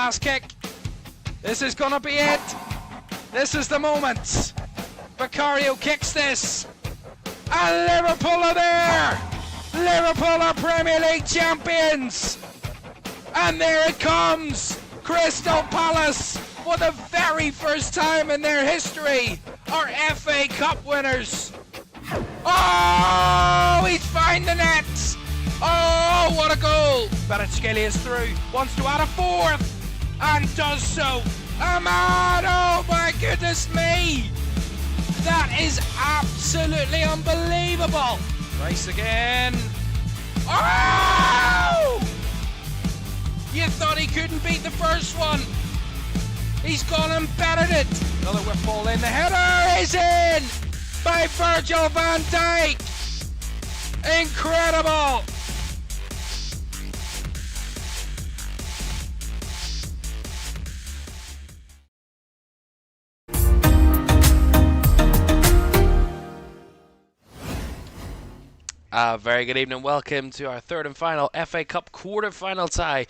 last kick. This is gonna be it. This is the moment. Vicario kicks this. And Liverpool are there. Liverpool are Premier League champions. And there it comes. Crystal Palace, for the very first time in their history, are FA Cup winners. Oh, he's found the net. Oh, what a goal. Kvaratskhelia is through, wants to add a fourth, and does so. Ahmad, oh my goodness me. That is absolutely unbelievable. Rice again. Oh! You thought he couldn't beat the first one. He's gone and bettered it. Another whip ball in. The header is in by Virgil van Dijk. Incredible. Very good evening, welcome to our third and final FA Cup quarter-final tie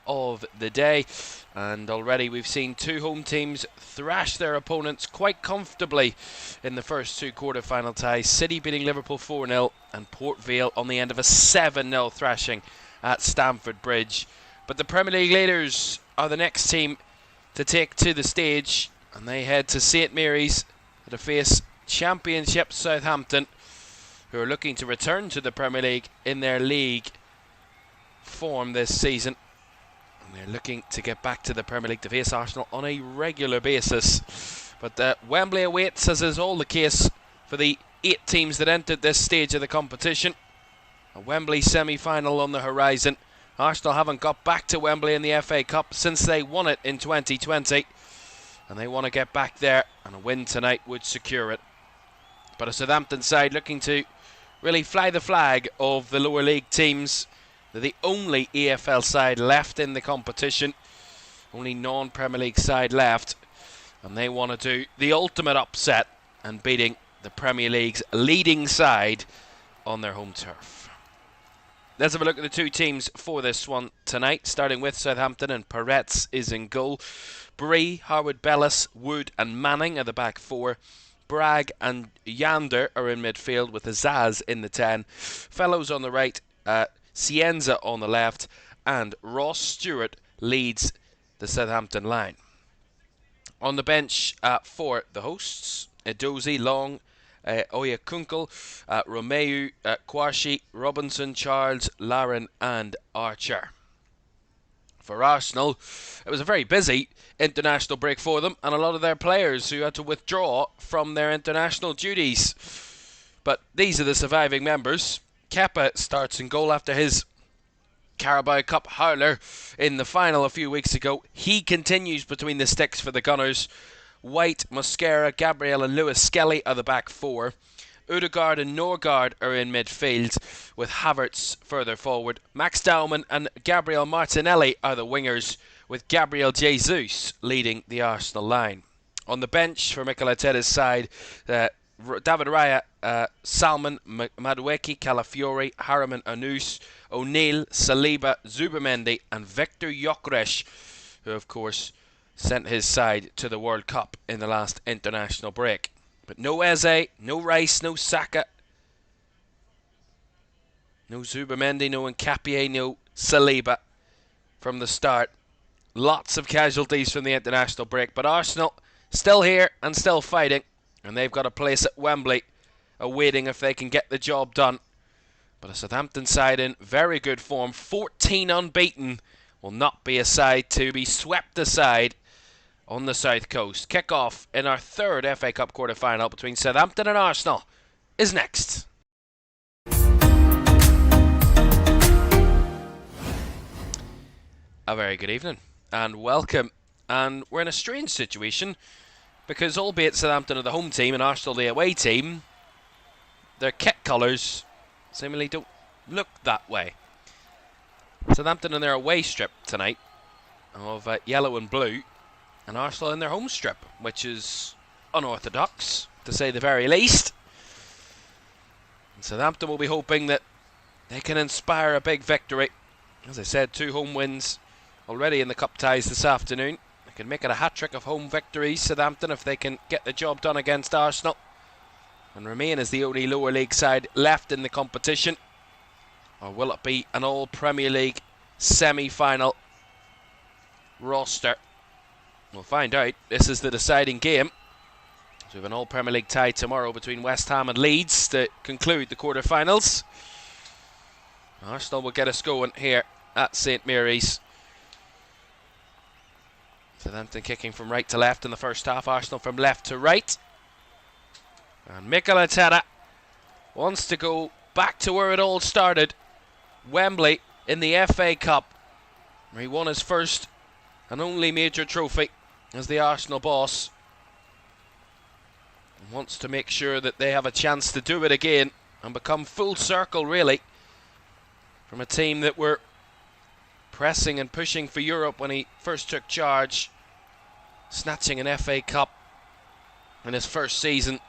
of the day. And already we've seen two home teams thrash their opponents quite comfortably in the first two quarter-final ties. City beating Liverpool 4-0 and Port Vale on the end of a 7-0 thrashing at Stamford Bridge. But the Premier League leaders are the next team to take to the stage, and they head to St Mary's to face Championship Southampton, who are looking to return to the Premier League in their league form this season. And they're looking to get back to the Premier League to face Arsenal on a regular basis. But Wembley awaits, as is all the case for the 8 teams that entered this stage of the competition. A Wembley semi-final on the horizon. Arsenal haven't got back to Wembley in the FA Cup since they won it in 2020. And they want to get back there, and a win tonight would secure it. But a Southampton side looking to really fly the flag of the lower league teams. They're the only EFL side left in the competition, only non-Premier League side left, and they want to do the ultimate upset and beating the Premier League's leading side on their home turf. Let's have a look at the two teams for this one tonight, starting with Southampton, and Peretz is in goal. Bree, Harwood, Bellis, Wood and Manning are the back four. Bragg and Yander are in midfield with Azaz in the 10. Fellows on the right, Cienza on the left, and Ross Stewart leads the Southampton line. On the bench for the hosts, Edozie, Long, Oyakunkel, Romeu, Kwashi, Robinson, Charles, Laren and Archer. For Arsenal, it was a very busy international break for them, and a lot of their players who had to withdraw from their international duties. But these are the surviving members. Kepa starts in goal after his Carabao Cup howler in the final a few weeks ago. He continues between the sticks for the Gunners. White, Mosquera, Gabriel and Lewis Skelly are the back four. Odegaard and Norgard are in midfield, with Havertz further forward. Max Dowman and Gabriel Martinelli are the wingers, with Gabriel Jesus leading the Arsenal line. On the bench for Mikel Arteta's side, David Raya, Salmon, Madueke, Calafiori, Harriman, Anus, O'Neill, Saliba, Zubamendi and Victor Gyökeres, who of course sent his side to the World Cup in the last international break. But no Eze, no Rice, no Saka, no Zubamendi, no Nkapie, no Saliba from the start. Lots of casualties from the international break, but Arsenal still here and still fighting, and they've got a place at Wembley awaiting if they can get the job done. But a Southampton side in very good form, 14 unbeaten, will not be a side to be swept aside on the south coast. Kick-off in our third FA Cup quarter-final between Southampton and Arsenal is next. A very good evening and welcome. And we're in a strange situation because albeit Southampton are the home team and Arsenal the away team, their kit colours seemingly don't look that way. Southampton in their away strip tonight of yellow and blue, and Arsenal in their home strip, which is unorthodox to say the very least. And Southampton will be hoping that they can inspire a big victory. As I said, 2 home wins already in the cup ties this afternoon. They can make it a hat-trick of home victories, Southampton, if they can get the job done against Arsenal and remain as the only lower league side left in the competition. Or will it be an all-Premier League semi-final roster? We'll find out. This is the deciding game. So we have an all-Premier League tie tomorrow between West Ham and Leeds to conclude the quarter-finals. Arsenal will get us going here at St Mary's. Southampton kicking from right to left in the first half. Arsenal from left to right. And Mikel Arteta wants to go back to where it all started. Wembley in the FA Cup, where he won his first and only major trophy as the Arsenal boss. And wants to make sure that they have a chance to do it again and become full circle, really, from a team that were pressing and pushing for Europe when he first took charge, snatching an FA Cup in his first season.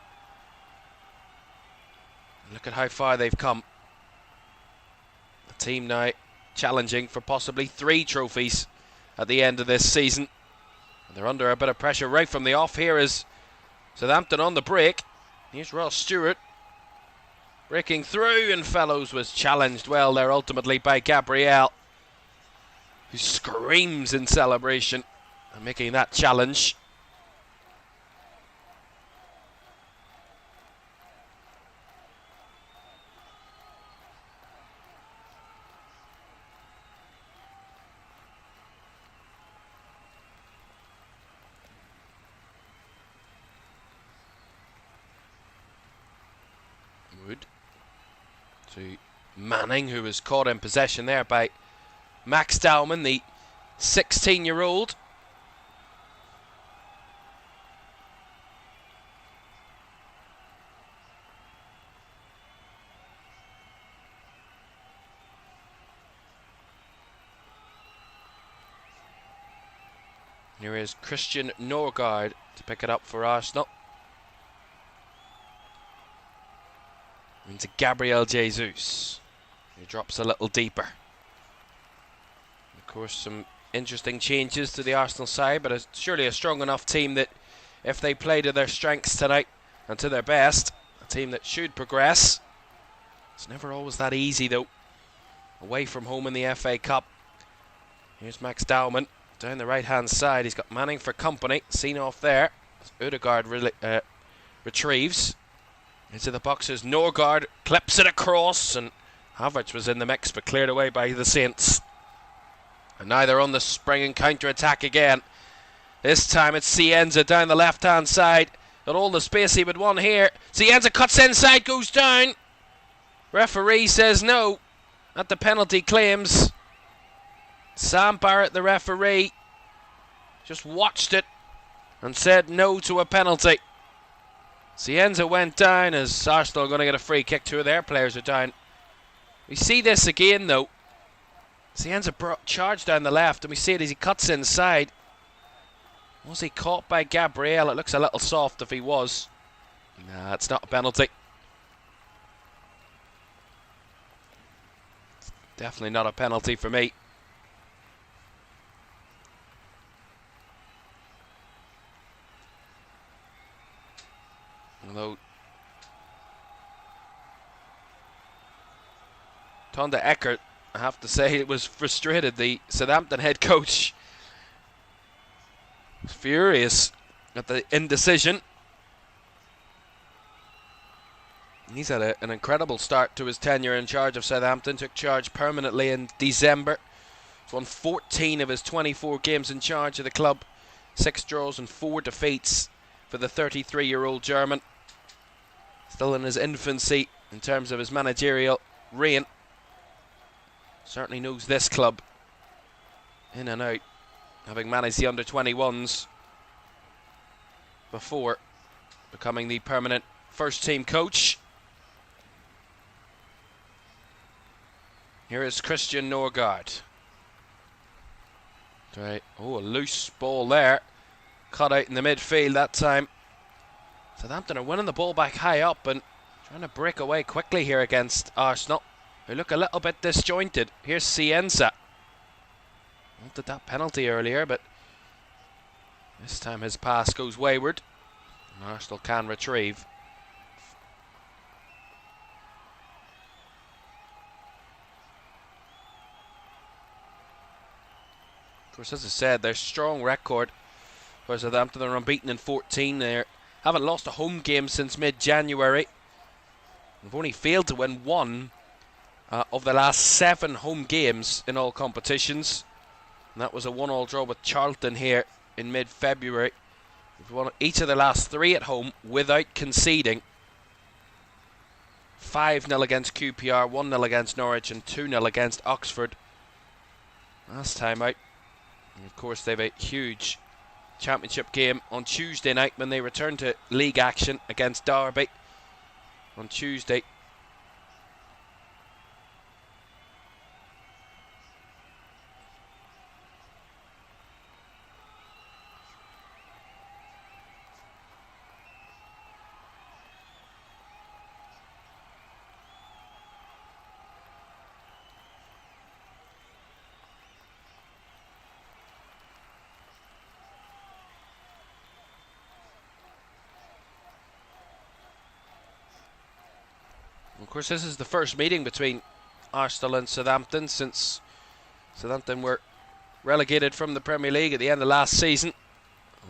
Look at how far they've come. The team now challenging for possibly 3 trophies at the end of this season. And they're under a bit of pressure right from the off. Here is Southampton on the break. Here's Ross Stewart breaking through, and Fellows was challenged well there ultimately by Gabriel, who screams in celebration and making that challenge. Wood to Manning, who was caught in possession there by Max Dowman, the 16-year-old. Here is Christian Norgard to pick it up for Arsenal. Into Gabriel Jesus, who drops a little deeper. Of course, some interesting changes to the Arsenal side, but surely a strong enough team that if they play to their strengths tonight and to their best, a team that should progress. It's never always that easy, though, away from home in the FA Cup. Here's Max Dowman down the right-hand side. He's got Manning for company, seen off there. Odegaard retrieves into the boxes. Norgard clips it across, and Havertz was in the mix but cleared away by the Saints. And now they're on the spring and counter-attack again. This time it's Cienza down the left-hand side. Got all the space he would want here. Cienza cuts inside, goes down. Referee says no at the penalty claims. Sam Barrett, the referee, just watched it and said no to a penalty. Cienza went down as Arsenal are going to get a free kick. 2 of their players are down. We see this again, though. Cienza charged down the left, and we see it as he cuts inside. Was he caught by Gabriel? It looks a little soft if he was. Nah, it's not a penalty. Definitely not a penalty for me. Although Tonda Eckert, I have to say, it was frustrated. The Southampton head coach was furious at the indecision. He's had an incredible start to his tenure in charge of Southampton. Took charge permanently in December. He's won 14 of his 24 games in charge of the club. 6 draws and 4 defeats for the 33-year-old German. Still in his infancy in terms of his managerial reign. Certainly knows this club in and out, having managed the under-21s before becoming the permanent first-team coach. Here is Christian Norgard. Right. Oh, a loose ball there. Cut out in the midfield that time. Southampton are winning the ball back high up and trying to break away quickly here against Arsenal, who look a little bit disjointed. Here's Cienza. Wanted that penalty earlier, but this time his pass goes wayward. And Arsenal can retrieve. Of course, as I said, their strong record for Southampton. They're unbeaten in 14. They haven't lost a home game since mid-January. They've only failed to win one of the last 7 home games in all competitions. And that was a 1-1 draw with Charlton here in mid-February. They've won each of the last 3 at home without conceding. 5-0 against QPR, 1-0 against Norwich and 2-0 against Oxford last time out. And of course they've a huge championship game on Tuesday night when they return to league action against Derby on Tuesday. Of course, this is the first meeting between Arsenal and Southampton since Southampton were relegated from the Premier League at the end of last season.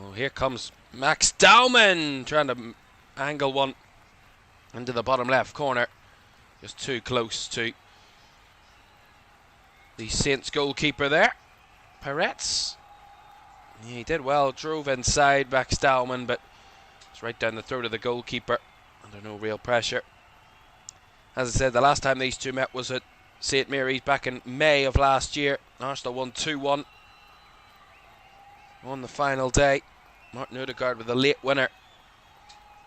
Oh, here comes Max Dowman trying to angle one into the bottom left corner. Just too close to the Saints goalkeeper there, Peretz. Yeah, he did well, drove inside Max Dowman, but it's right down the throat of the goalkeeper under no real pressure. As I said, the last time these two met was at St Mary's back in May of last year. Arsenal won 2-1 on the final day. Martin Odegaard with a late winner.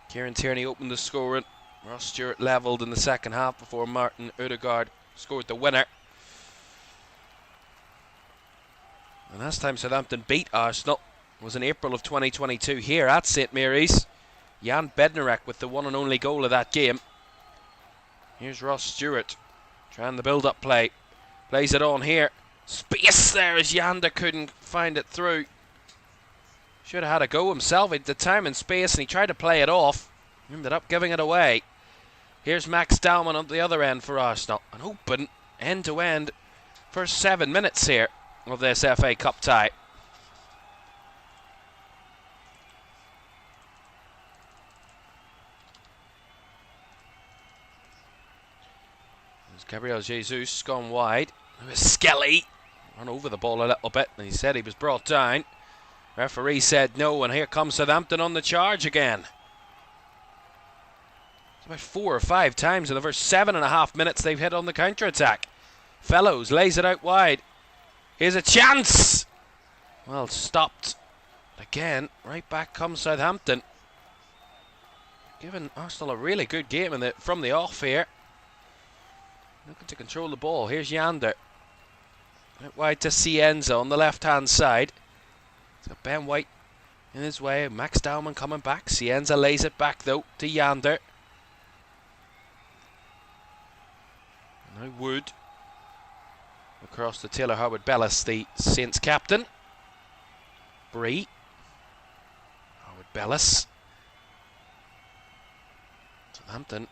Kieran Tierney opened the scoring. Ross Stewart levelled in the second half before Martin Odegaard scored the winner. The last time Southampton beat Arsenal was in April of 2022 here at St Mary's. Jan Bednarek with the one and only goal of that game. Here's Ross Stewart trying the build-up play. Plays it on here. Space there as Yander couldn't find it through. Should have had a go himself. He had the time and space and he tried to play it off. Ended up giving it away. Here's Max Dowman on the other end for Arsenal. An open end-to-end first 7 minutes here of this FA Cup tie. Gabriel Jesus gone wide. It was Skelly. Run over the ball a little bit and he said he was brought down. Referee said no, and here comes Southampton on the charge again. It's about 4 or 5 times in the first 7.5 minutes they've hit on the counter-attack. Fellows lays it out wide. Here's a chance. Well, stopped. Again, right back comes Southampton. Giving Arsenal a really good game from the off here. Looking to control the ball. Here's Yander. Out wide to Cienza on the left-hand side. He's got Ben White in his way. Max Dowman coming back. Cienza lays it back, though, to Yander. Now Wood. Across to Taylor Harwood-Bellis, the Saints captain. Bree. Harwood-Bellis. Southampton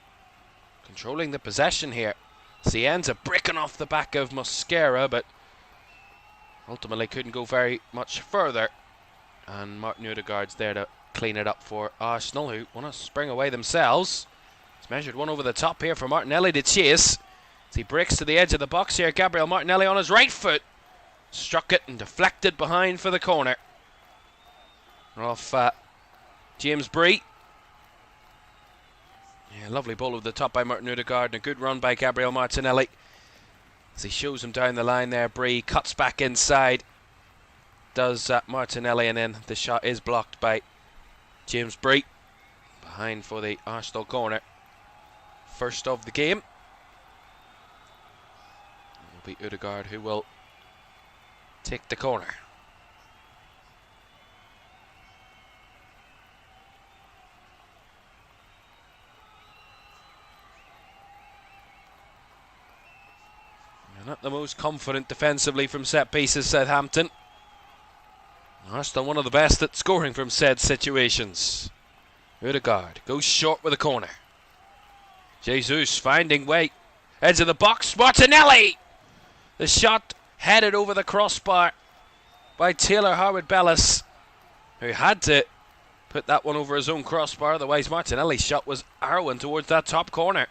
controlling the possession here. Cienza breaking off the back of Mosquera, but ultimately couldn't go very much further. And Martin Odegaard's there to clean it up for Arsenal, who want to spring away themselves. He's measured one over the top here for Martinelli to chase. As he breaks to the edge of the box here, Gabriel Martinelli on his right foot. Struck it and deflected behind for the corner. Off James Bree. Yeah, lovely ball over the top by Martin Odegaard and a good run by Gabriel Martinelli. As he shows him down the line there, Bree cuts back inside. Does Martinelli, and then the shot is blocked by James Bree. Behind for the Arsenal corner. First of the game. It will be Odegaard who will take the corner. Not the most confident defensively from set pieces, Southampton. Arsenal one of the best at scoring from said situations. Odegaard goes short with a corner. Jesus finding way. Edge of the box. Martinelli! The shot headed over the crossbar by Taylor Harwood-Bellis, who had to put that one over his own crossbar. Otherwise, Martinelli's shot was arrowing towards that top corner.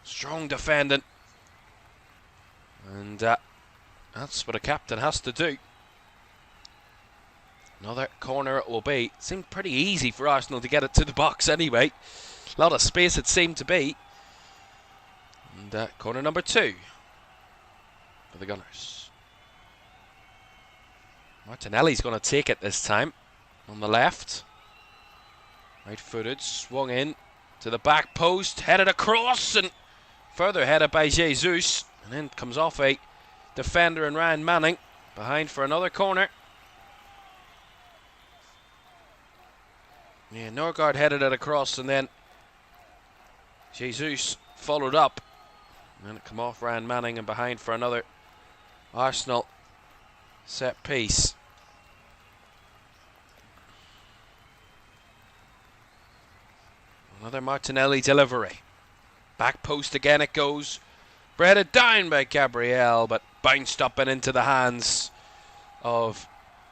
Strong defending. And that's what a captain has to do. Another corner it will be. It seemed pretty easy for Arsenal to get it to the box anyway. A lot of space it seemed to be. And corner number 2 for the Gunners. Martinelli's going to take it this time on the left. Right footed, swung in to the back post, headed across and further headed by Jesus. And then comes off a defender and Ryan Manning behind for another corner. Yeah, Norgard headed it across and then Jesus followed up. And then it come off Ryan Manning and behind for another Arsenal set piece. Another Martinelli delivery. Back post again it goes. Breaded down by Gabriel, but bounced up and into the hands of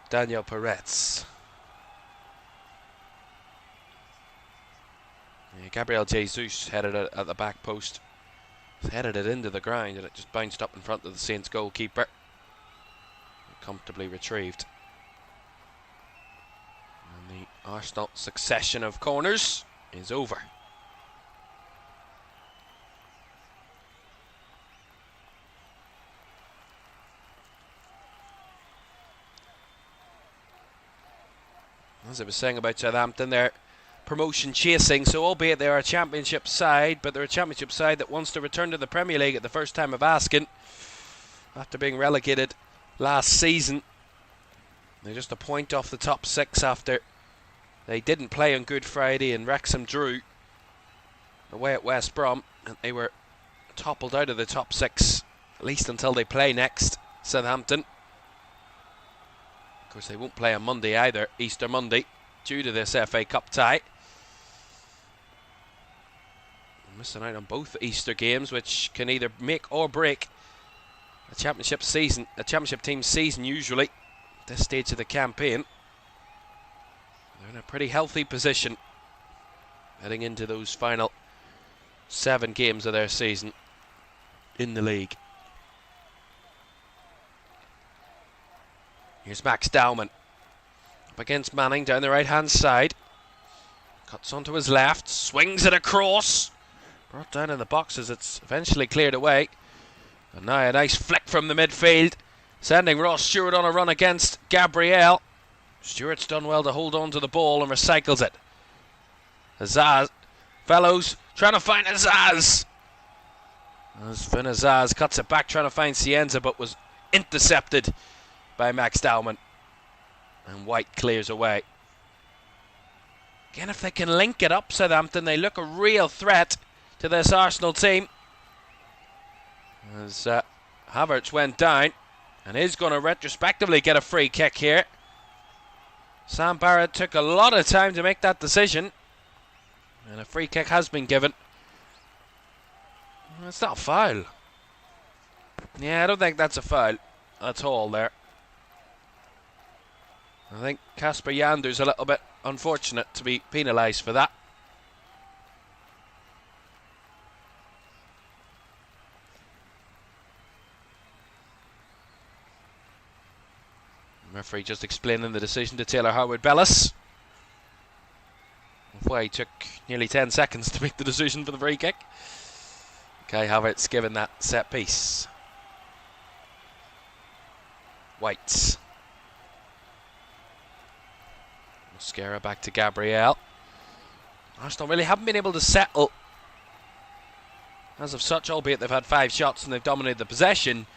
Daniel Peretz. Yeah, Gabriel Jesus headed it at the back post. Headed it into the ground and it just bounced up in front of the Saints goalkeeper. Comfortably retrieved. And the Arsenal succession of corners is over. As I was saying about Southampton, they're promotion chasing, so albeit they are a championship side, but they're a championship side that wants to return to the Premier League at the first time of asking. After being relegated last season, they're just a point off the top 6 after they didn't play on Good Friday and Wrexham drew away at West Brom, and they were toppled out of the top 6, at least until they play next, Southampton. Of course, they won't play on Monday either, Easter Monday, due to this FA Cup tie. Missing out on both Easter games, which can either make or break a championship season, a championship team's season usually at this stage of the campaign. They're in a pretty healthy position heading into those final 7 games of their season in the league. Here's Max Dowman up against Manning down the right hand side. Cuts onto his left, swings it across. Brought down in the box as it's eventually cleared away. And now a nice flick from the midfield, sending Ross Stewart on a run against Gabriel. Stewart's done well to hold on to the ball and recycles it. Azaz, Fellows trying to find Azaz. As Finn Azaz cuts it back trying to find Cienza, but was intercepted by Max Dowman. And White clears away. Again, if they can link it up, Southampton, they look a real threat to this Arsenal team. As Havertz went down and is going to retrospectively get a free kick here. Sam Barrett took a lot of time to make that decision, and a free kick has been given. It's not a foul. Yeah, I don't think that's a foul at all there. I think Casper Yander's a little bit unfortunate to be penalised for that. Referee just explaining the decision to Taylor Harwood-Bellis. Why he took nearly 10 seconds to make the decision for the free kick. Kai Havertz given that set piece. White. Mosquera back to Gabriel. Arsenal really haven't been able to settle as of such, albeit they've had 5 shots and they've dominated the possession.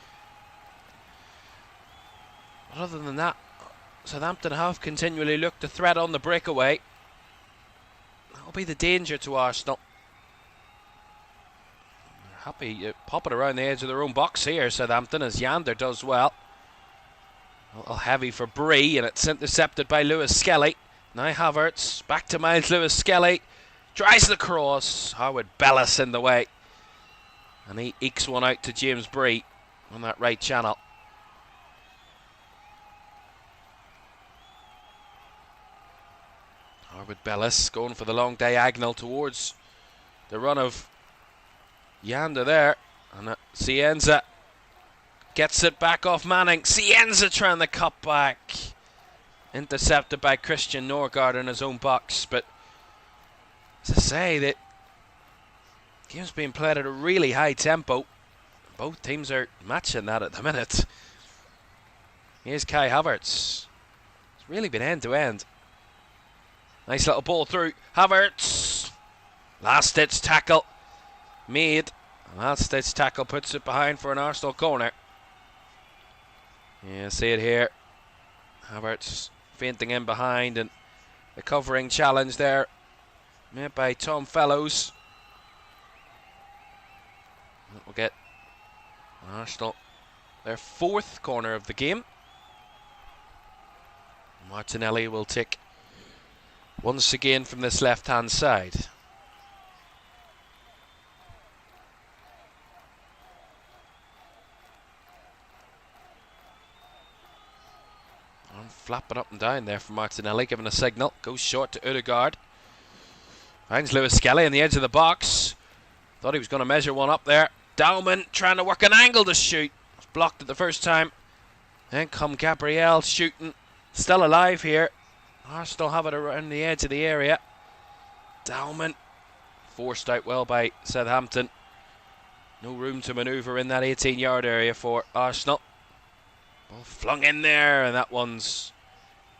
But other than that, Southampton have continually looked to threat on the breakaway. That'll be the danger to Arsenal. happy to pop it around the edge of their own box here, Southampton, as Yander does well. A little heavy for Bree, and it's intercepted by Lewis Skelly. Now Havertz, back to Miles Lewis Skelly. Tries the cross. Howard Bellis in the way. And he ekes one out to James Bree on that right channel. Howard Bellis going for the long diagonal towards the run of Yander there. And Cienza gets it back off Manning. Cienza trying to cut back. Intercepted by Christian Norgard in his own box. But as I say, that game's being played at a really high tempo. Both teams are matching that at the minute. Here's Kai Havertz. It's really been end to end. Nice little ball through. Havertz. Last ditch tackle made. Last ditch tackle puts it behind for an Arsenal corner. Yeah, see it here. Havertz fainting in behind, and the covering challenge there made by Tom Fellows. We'll get Arsenal their fourth corner of the game. Martinelli will take once again from this left-hand side. And flapping up and down there for Martinelli, giving a signal. Goes short to Odegaard. Finds Lewis Skelly on the edge of the box. Thought he was going to measure one up there. Dowman trying to work an angle to shoot. Was blocked it the first time. Then come Gabriel shooting. Still alive here. Arsenal have it around the edge of the area. Dowman forced out well by Southampton. No room to manoeuvre in that 18-yard area for Arsenal. Ball flung in there, and that one's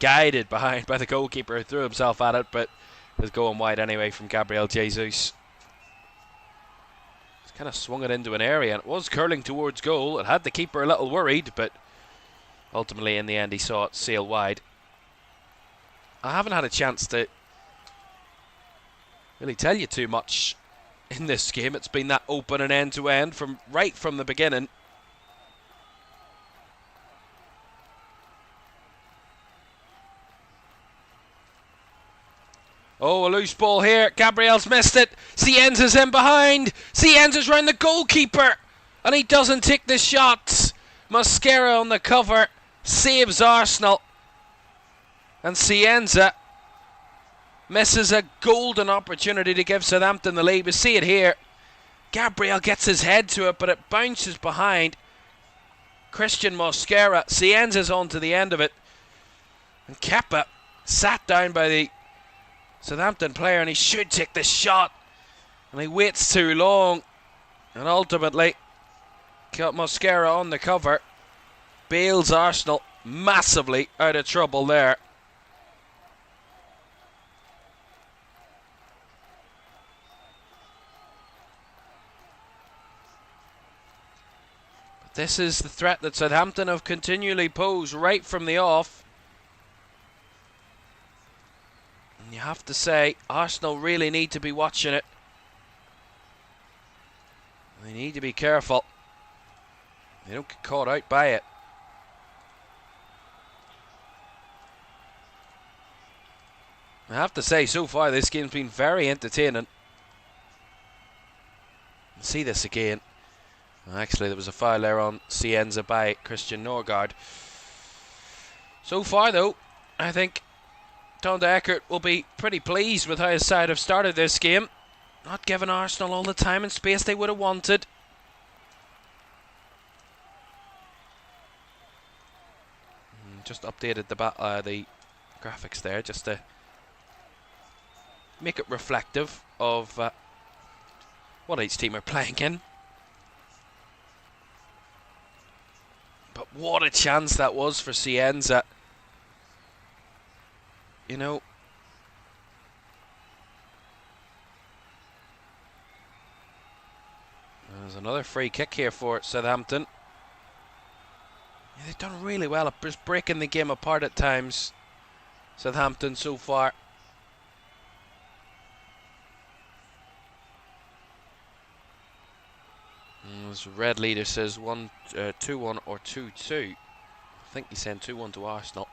guided behind by the goalkeeper who threw himself at it, but it was going wide anyway from Gabriel Jesus. He's kind of swung it into an area, and it was curling towards goal. It had the keeper a little worried, but ultimately in the end he saw it sail wide. I haven't had a chance to really tell you too much in this game. It's been that open and end-to-end from right from the beginning. Oh, a loose ball here. Gabriel's missed it. Cienza's in behind. Cienza's round the goalkeeper, and he doesn't take the shot. Mosquera on the cover saves Arsenal. And Cienza misses a golden opportunity to give Southampton the lead. We see it here. Gabriel gets his head to it, but it bounces behind Christian Mosquera. Cienza's on to the end of it. And Kepa sat down by the Southampton player, and he should take the shot. And he waits too long. And ultimately, got Mosquera on the cover. Bails Arsenal massively out of trouble there. This is the threat that Southampton have continually posed right from the off. And you have to say, Arsenal really need to be watching it. They need to be careful. They don't get caught out by it. I have to say, so far this game's been very entertaining. See this again. Actually, there was a foul there on Cienza by Christian Norgard. So far, though, I think Tom de Eckert will be pretty pleased with how his side have started this game. Not giving Arsenal all the time and space they would have wanted. Just updated the graphics there, just to make it reflective of what each team are playing in. But what a chance that was for Cienza. You know, there's another free kick here for Southampton. Yeah, they've done really well at just breaking the game apart at times, Southampton, so far. As red leader says 2-1 or 2-2. I think he's saying 2-1 to Arsenal.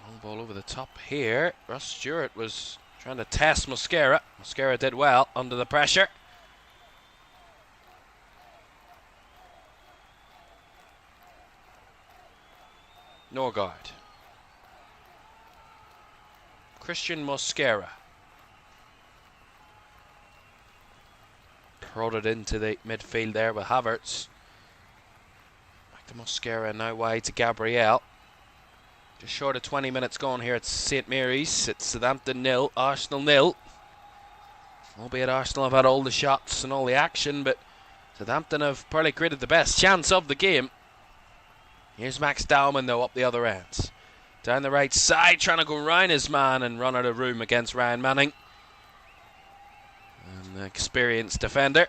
Long ball over the top here. Ross Stewart was trying to test Mosquera. Mosquera did well under the pressure. Norgard. Christian Mosquera. Prodded into the midfield there with Havertz. Back to Mosquera, now wide to Gabriel. Just short of 20 minutes gone here at St Mary's. It's Southampton 0, Arsenal 0. Albeit Arsenal have had all the shots and all the action, but Southampton have probably created the best chance of the game. Here's Max Dowman though up the other end. Down the right side, trying to go round his man and run out of room against Ryan Manning. An experienced defender.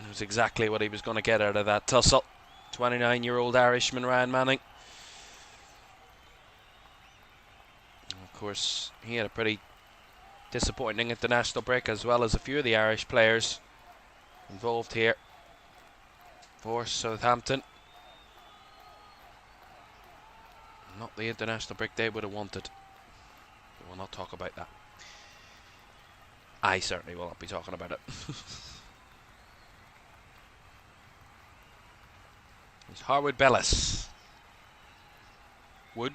Knows exactly what he was going to get out of that tussle. 29-year-old Irishman Ryan Manning. Of course, he had a pretty disappointing international break, as well as a few of the Irish players involved here for Southampton. Not the international break they would have wanted. But we'll not talk about that. I certainly will not be talking about it. It's Harwood Bellis. Wood.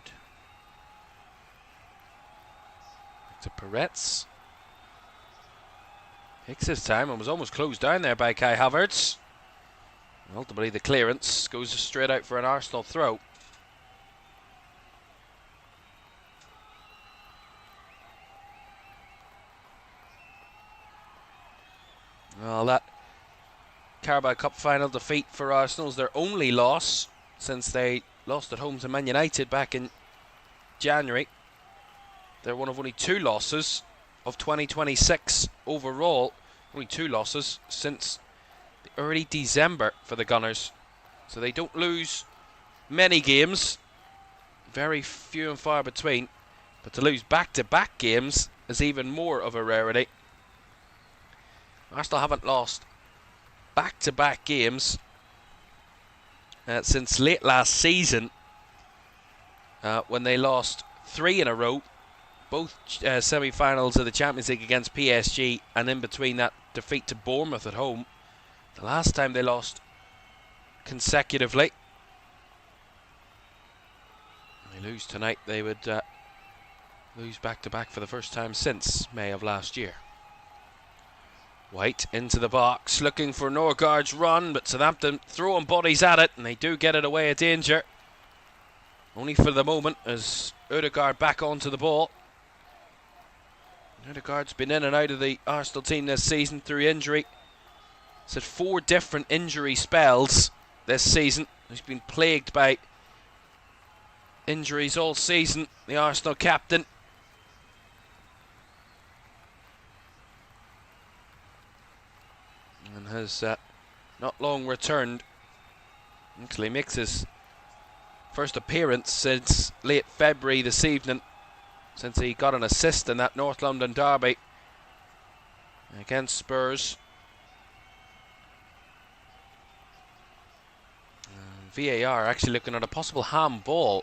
Back to Peretz. Takes his time and was almost closed down there by Kai Havertz. Ultimately the clearance goes straight out for an Arsenal throw. Well, that Carabao Cup final defeat for Arsenal is their only loss since they lost at home to Man United back in January. They're one of only 2 losses of 2026 overall. Only 2 losses since the early December for the Gunners. So they don't lose many games. Very few and far between. But to lose back-to-back games is even more of a rarity. Arsenal haven't lost back-to-back games since late last season, when they lost 3 in a row, both semi-finals of the Champions League against PSG, and in between that defeat to Bournemouth at home. The last time they lost consecutively. They lose tonight, they would lose back-to-back for the first time since May of last year. White into the box, looking for Norgard's run, but Southampton throwing bodies at it, and they do get it away at danger. Only for the moment, as Ødegaard back onto the ball. Ødegaard's been in and out of the Arsenal team this season through injury. He's had 4 different injury spells this season. He's been plagued by injuries all season, the Arsenal captain. And has not long returned. Actually makes his first appearance since late February this evening, since he got an assist in that North London derby against Spurs. VAR actually looking at a possible handball,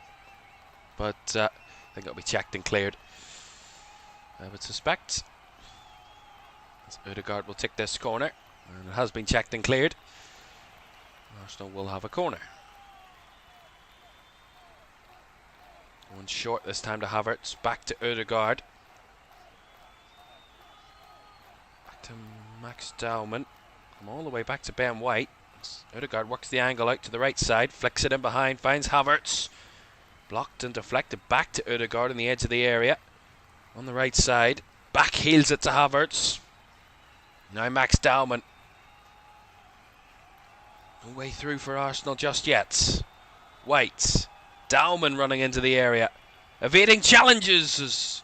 but I think it'll be checked and cleared, I would suspect. As Ødegaard will take this corner. And it has been checked and cleared. Arsenal will have a corner. Going short this time to Havertz. Back to Ødegaard. Back to Max Dowman. Come all the way back to Ben White. Ødegaard works the angle out to the right side. Flicks it in behind. Finds Havertz. Blocked and deflected back to Ødegaard in the edge of the area. On the right side. Back heels it to Havertz. Now Max Dowman. No way through for Arsenal just yet. White. Dowman running into the area. Evading challenges. Has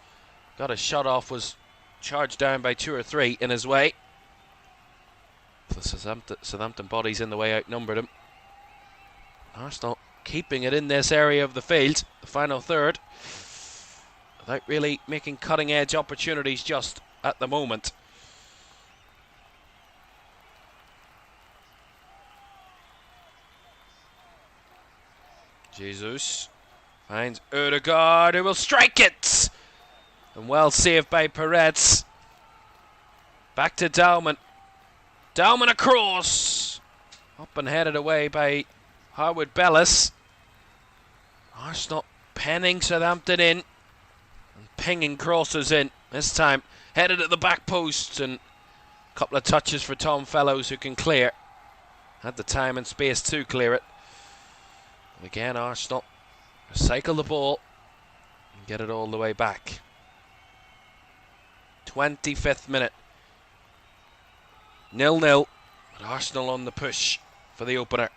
got a shot off. Was charged down by 2 or 3 in his way. The Southampton bodies in the way outnumbered him. Arsenal keeping it in this area of the field. The final third. Without really making cutting edge opportunities just at the moment. Jesus finds Ødegaard, who will strike it! And well saved by Peretz. Back to Dauman. Dauman across. Up and headed away by Harwood Bellis. Arsenal penning Southampton in. And pinging crosses in. This time headed at the back post. And a couple of touches for Tom Fellows, who can clear. Had the time and space to clear it. And again, Arsenal recycle the ball and get it all the way back. 25th minute. 0-0. But Arsenal on the push for the opener.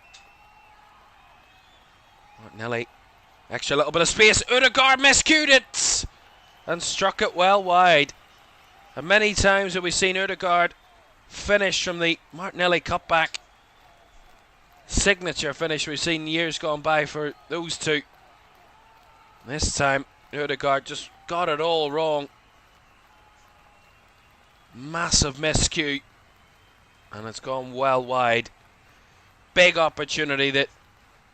Martinelli. Extra little bit of space. Ødegaard miscued it and struck it well wide. And many times have we seen Ødegaard finish from the Martinelli cutback. Signature finish we've seen years gone by for those two. This time Ødegaard just got it all wrong. Massive miscue. And it's gone well wide. Big opportunity that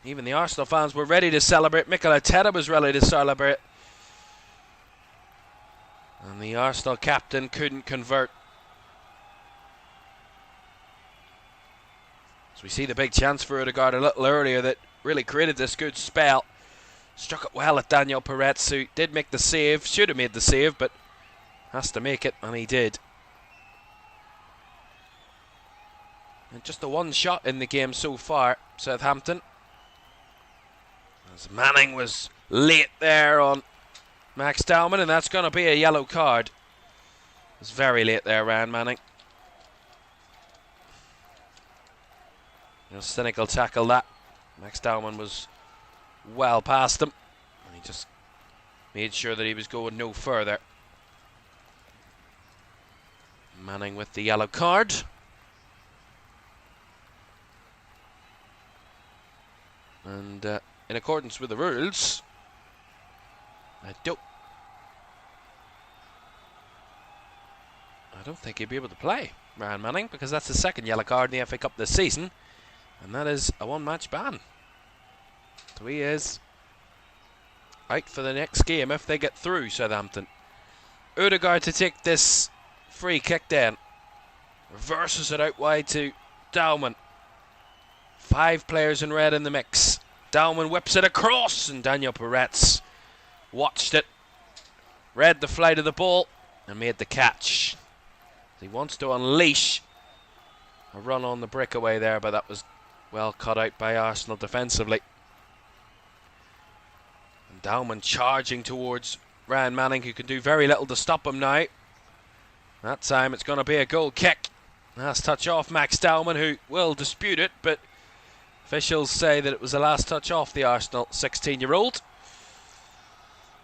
even the Arsenal fans were ready to celebrate. Mikel Arteta was ready to celebrate. And the Arsenal captain couldn't convert. So we see the big chance for Ødegaard a little earlier that really created this good spell. Struck it well at Daniel Peretz, who did make the save. Should have made the save, but has to make it, and he did. And just the one shot in the game so far, Southampton. As Manning was late there on Max Dauman, and that's going to be a yellow card. It was very late there, Ryan Manning. Cynical tackle that. Max Dauman was well past him, and he just made sure that he was going no further. Manning with the yellow card. And in accordance with the rules, I don't think he'd be able to play, Ryan Manning, because that's the second yellow card in the FA Cup this season, and that is a one-match ban. So he is out for the next game if they get through, Southampton. Ødegaard to take this free kick then. Reverses it out wide to Dauman. 5 players in red in the mix. Dauman whips it across, and Daniel Peretz watched it, read the flight of the ball, and made the catch. He wants to unleash a run on the breakaway there, but that was well cut out by Arsenal defensively. And Dauman charging towards Ryan Manning, who can do very little to stop him now. That time it's going to be a goal kick. Last touch off Max Dauman, who will dispute it, but officials say that it was the last touch off the Arsenal 16-year-old.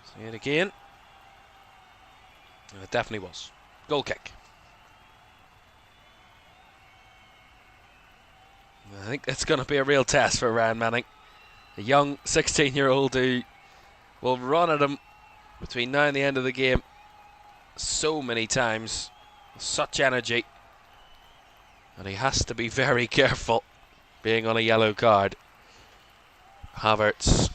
See it again. And it definitely was. Goal kick. I think it's going to be a real test for Ryan Manning. A young 16-year-old who will run at him between now and the end of the game so many times. With such energy. And he has to be very careful being on a yellow card. Havertz.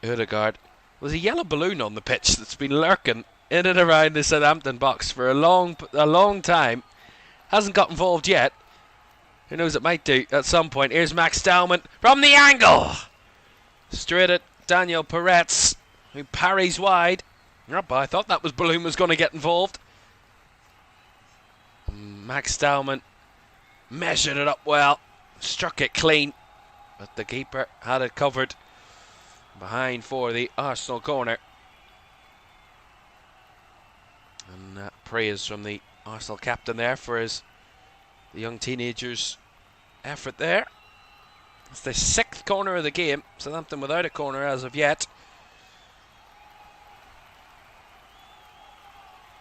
Ødegaard. There's a yellow balloon on the pitch that's been lurking in and around the Southampton box for a long time. Hasn't got involved yet. Who knows, it might do at some point. Here's Max Dauman from the angle. Straight at Daniel Peretz, who parries wide. Oh, but I thought that balloon was going to get involved. Max Dauman measured it up well. Struck it clean, but the keeper had it covered behind for the Arsenal corner. And praise from the Arsenal captain there for the young teenager's effort there. It's the 6th corner of the game. Southampton without a corner as of yet.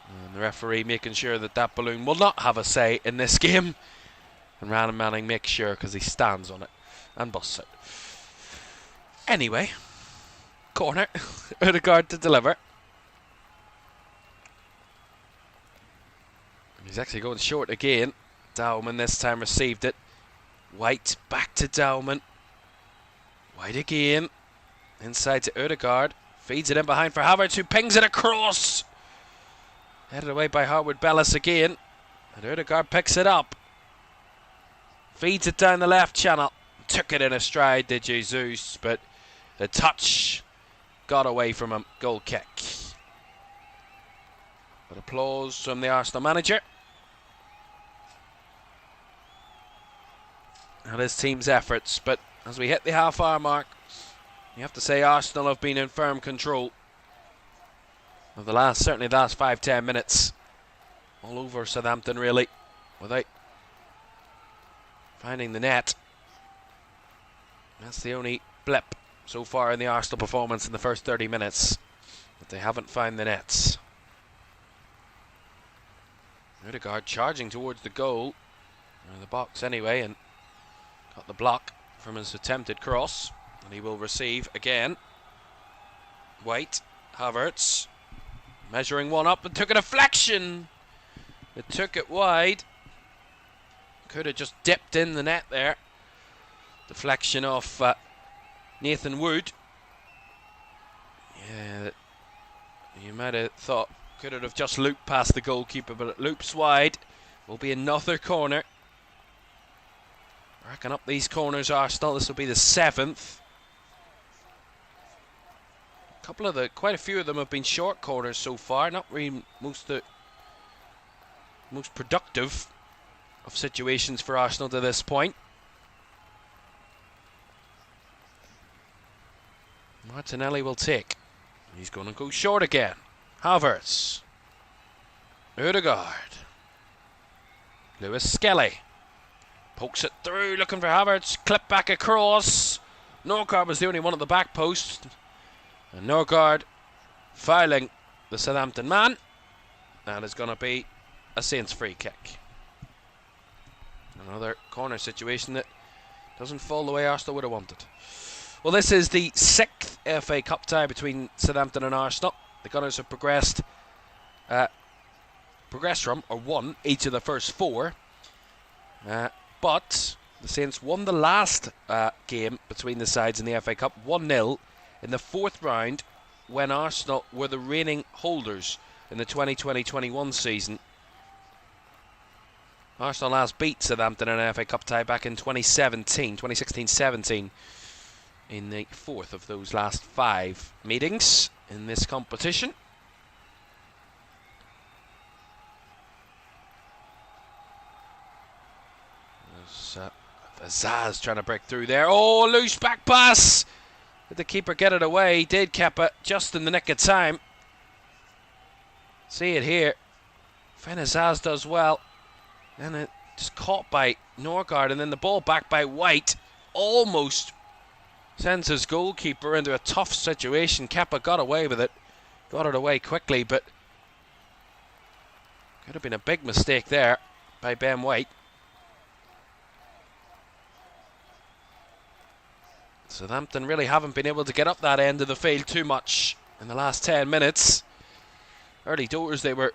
And the referee making sure that balloon will not have a say in this game. And Ryan Manning makes sure because he stands on it and busts it. Anyway, corner. Ødegaard to deliver. He's actually going short again. Dauman this time received it. White back to Dauman. White again. Inside to Ødegaard. Feeds it in behind for Havertz, who pings it across. Headed away by Harwood Bellis again. And Ødegaard picks it up. Feeds it down the left channel. Took it in a stride, did Jesus, but the touch got away from him. Goal kick. But applause from the Arsenal manager. And his team's efforts. But as we hit the half-hour mark, you have to say Arsenal have been in firm control of certainly the last 5-10 minutes. All over Southampton, really, without finding the net. That's the only blip so far in the Arsenal performance in the first 30 minutes, that they haven't found the nets. Ødegaard charging towards the goal, or the box anyway, and got the block from his attempted cross, and he will receive again. White, Havertz, measuring one up and took a deflection. It took it wide. Could have just dipped in the net there. Deflection off Nathan Wood. Yeah, you might have thought could it have just looped past the goalkeeper, but it loops wide. Will be another corner. Racking up these corners, Arsenal. This will be the 7th. Quite a few of them have been short corners so far. Not really most productive of situations for Arsenal to this point. Martinelli will take. He's going to go short again. Havertz. Ødegaard. Lewis Skelly. Pokes it through, looking for Havertz. Clip back across. Norgard was the only one at the back post. And Norgard fouling the Southampton man. And it's going to be a Saints free kick. Another corner situation that doesn't fall the way Arsenal would have wanted. Well, this is the 6th FA Cup tie between Southampton and Arsenal. The Gunners have progressed from, or won, each of the first 4. But the Saints won the last game between the sides in the FA Cup 1-0 in the 4th round, when Arsenal were the reigning holders in the 2020-21 season. Arsenal last beat Southampton in an FA Cup tie back in 2016-17, in the 4th of those last 5 meetings in this competition. Zaz trying to break through there. Oh, loose back pass. Did the keeper get it away? He did, Kepa, just in the nick of time. See it here. Zaz does well. And it just caught by Norgard, and then the ball back by White. Almost sends his goalkeeper into a tough situation. Kepa got away with it. Got it away quickly, but could have been a big mistake there by Ben White. Southampton really haven't been able to get up that end of the field too much in the last 10 minutes. Early doors they were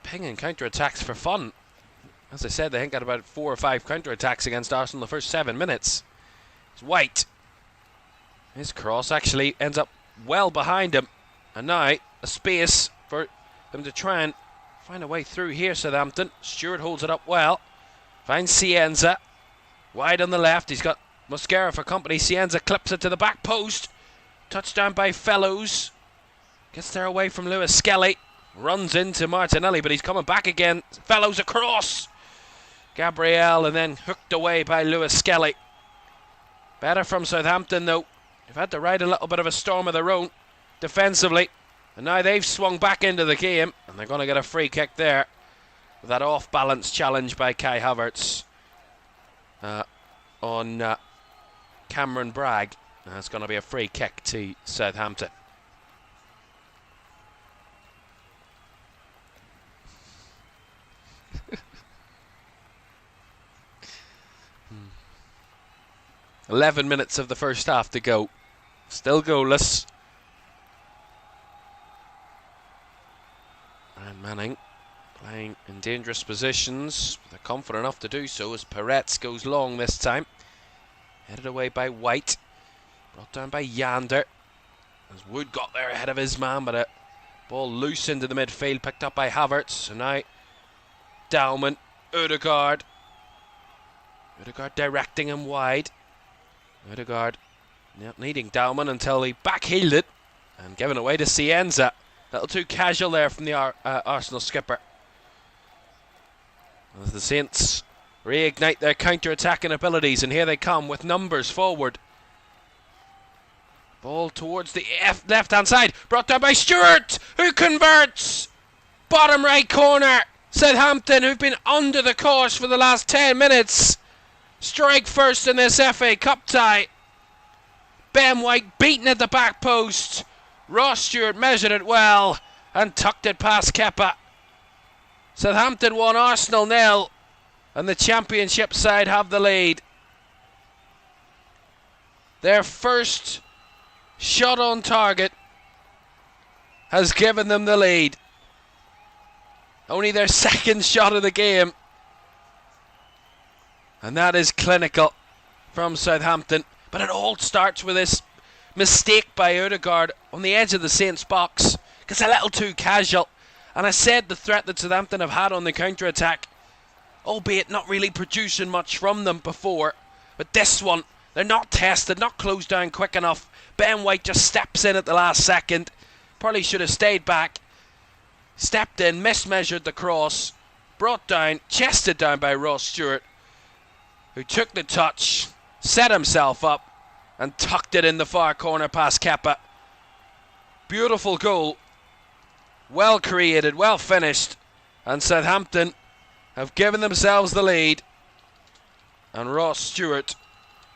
pinging counter-attacks for fun. As I said, they think got about 4 or 5 counter-attacks against Arsenal in the first 7 minutes. It's White. His cross actually ends up well behind him. And now a space for them to try and find a way through here, Southampton. Stewart holds it up well. Finds Cienza. Wide on the left. He's got Mosquera for company. Cienza clips it to the back post. Touchdown by Fellows. Gets there away from Lewis Skelly. Runs into Martinelli, but he's coming back again. Fellows across. Gabriel, and then hooked away by Lewis Skelly. Better from Southampton, though. They've had to ride a little bit of a storm of their own defensively. And now they've swung back into the game, and they're going to get a free kick there. With that off-balance challenge by Kai Havertz on Cameron Bragg. And it's going to be a free kick to Southampton. Hmm. 11 minutes of the first half to go. Still goalless. And Manning playing in dangerous positions. They're confident enough to do so as Peretz goes long this time. Headed away by White. Brought down by Yander. As Wood got there ahead of his man, but a ball loose into the midfield, picked up by Havertz. And now Dahlmann, Ødegaard. Ødegaard directing him wide. Ødegaard not needing Dahlmann until he backheeled it and given away to Cienza. A little too casual there from the Arsenal skipper. As the Saints reignite their counter-attacking abilities, and here they come with numbers forward. Ball towards the left-hand side, brought down by Stewart, who converts. Bottom right corner. Southampton, who've been under the course for the last 10 minutes, strike first in this FA Cup tie. Ben White beaten at the back post. Ross Stewart measured it well and tucked it past Kepa. Southampton 1, Arsenal 0, and the Championship side have the lead. Their first shot on target has given them the lead. Only their second shot of the game, and that is clinical from Southampton. But it all starts with this mistake by Ødegaard on the edge of the Saints box. It's a little too casual. And I said the threat that Southampton have had on the counter-attack, albeit not really producing much from them before. But this one, they're not tested, not closed down quick enough. Ben White just steps in at the last second. Probably should have stayed back. Stepped in, mismeasured the cross. Brought down, chested down by Ross Stewart, who took the touch, set himself up, and tucked it in the far corner past Kepa. Beautiful goal. Well created, well finished. And Southampton have given themselves the lead. And Ross Stewart,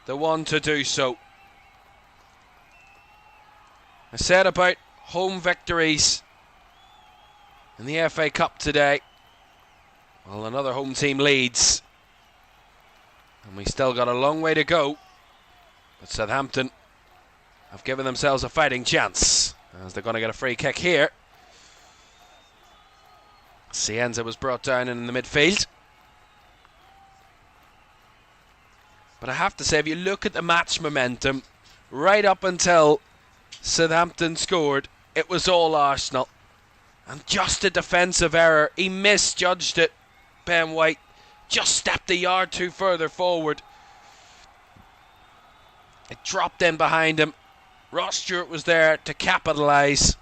the one to do so. I said about home victories in the FA Cup today. Well, another home team leads. And we still got a long way to go. But Southampton have given themselves a fighting chance, as they're going to get a free kick here. Cienza was brought down in the midfield. But I have to say, if you look at the match momentum, right up until Southampton scored, it was all Arsenal. And just a defensive error. He misjudged it. Ben White just stepped a yard too further forward. It dropped in behind him. Ross Stewart was there to capitalise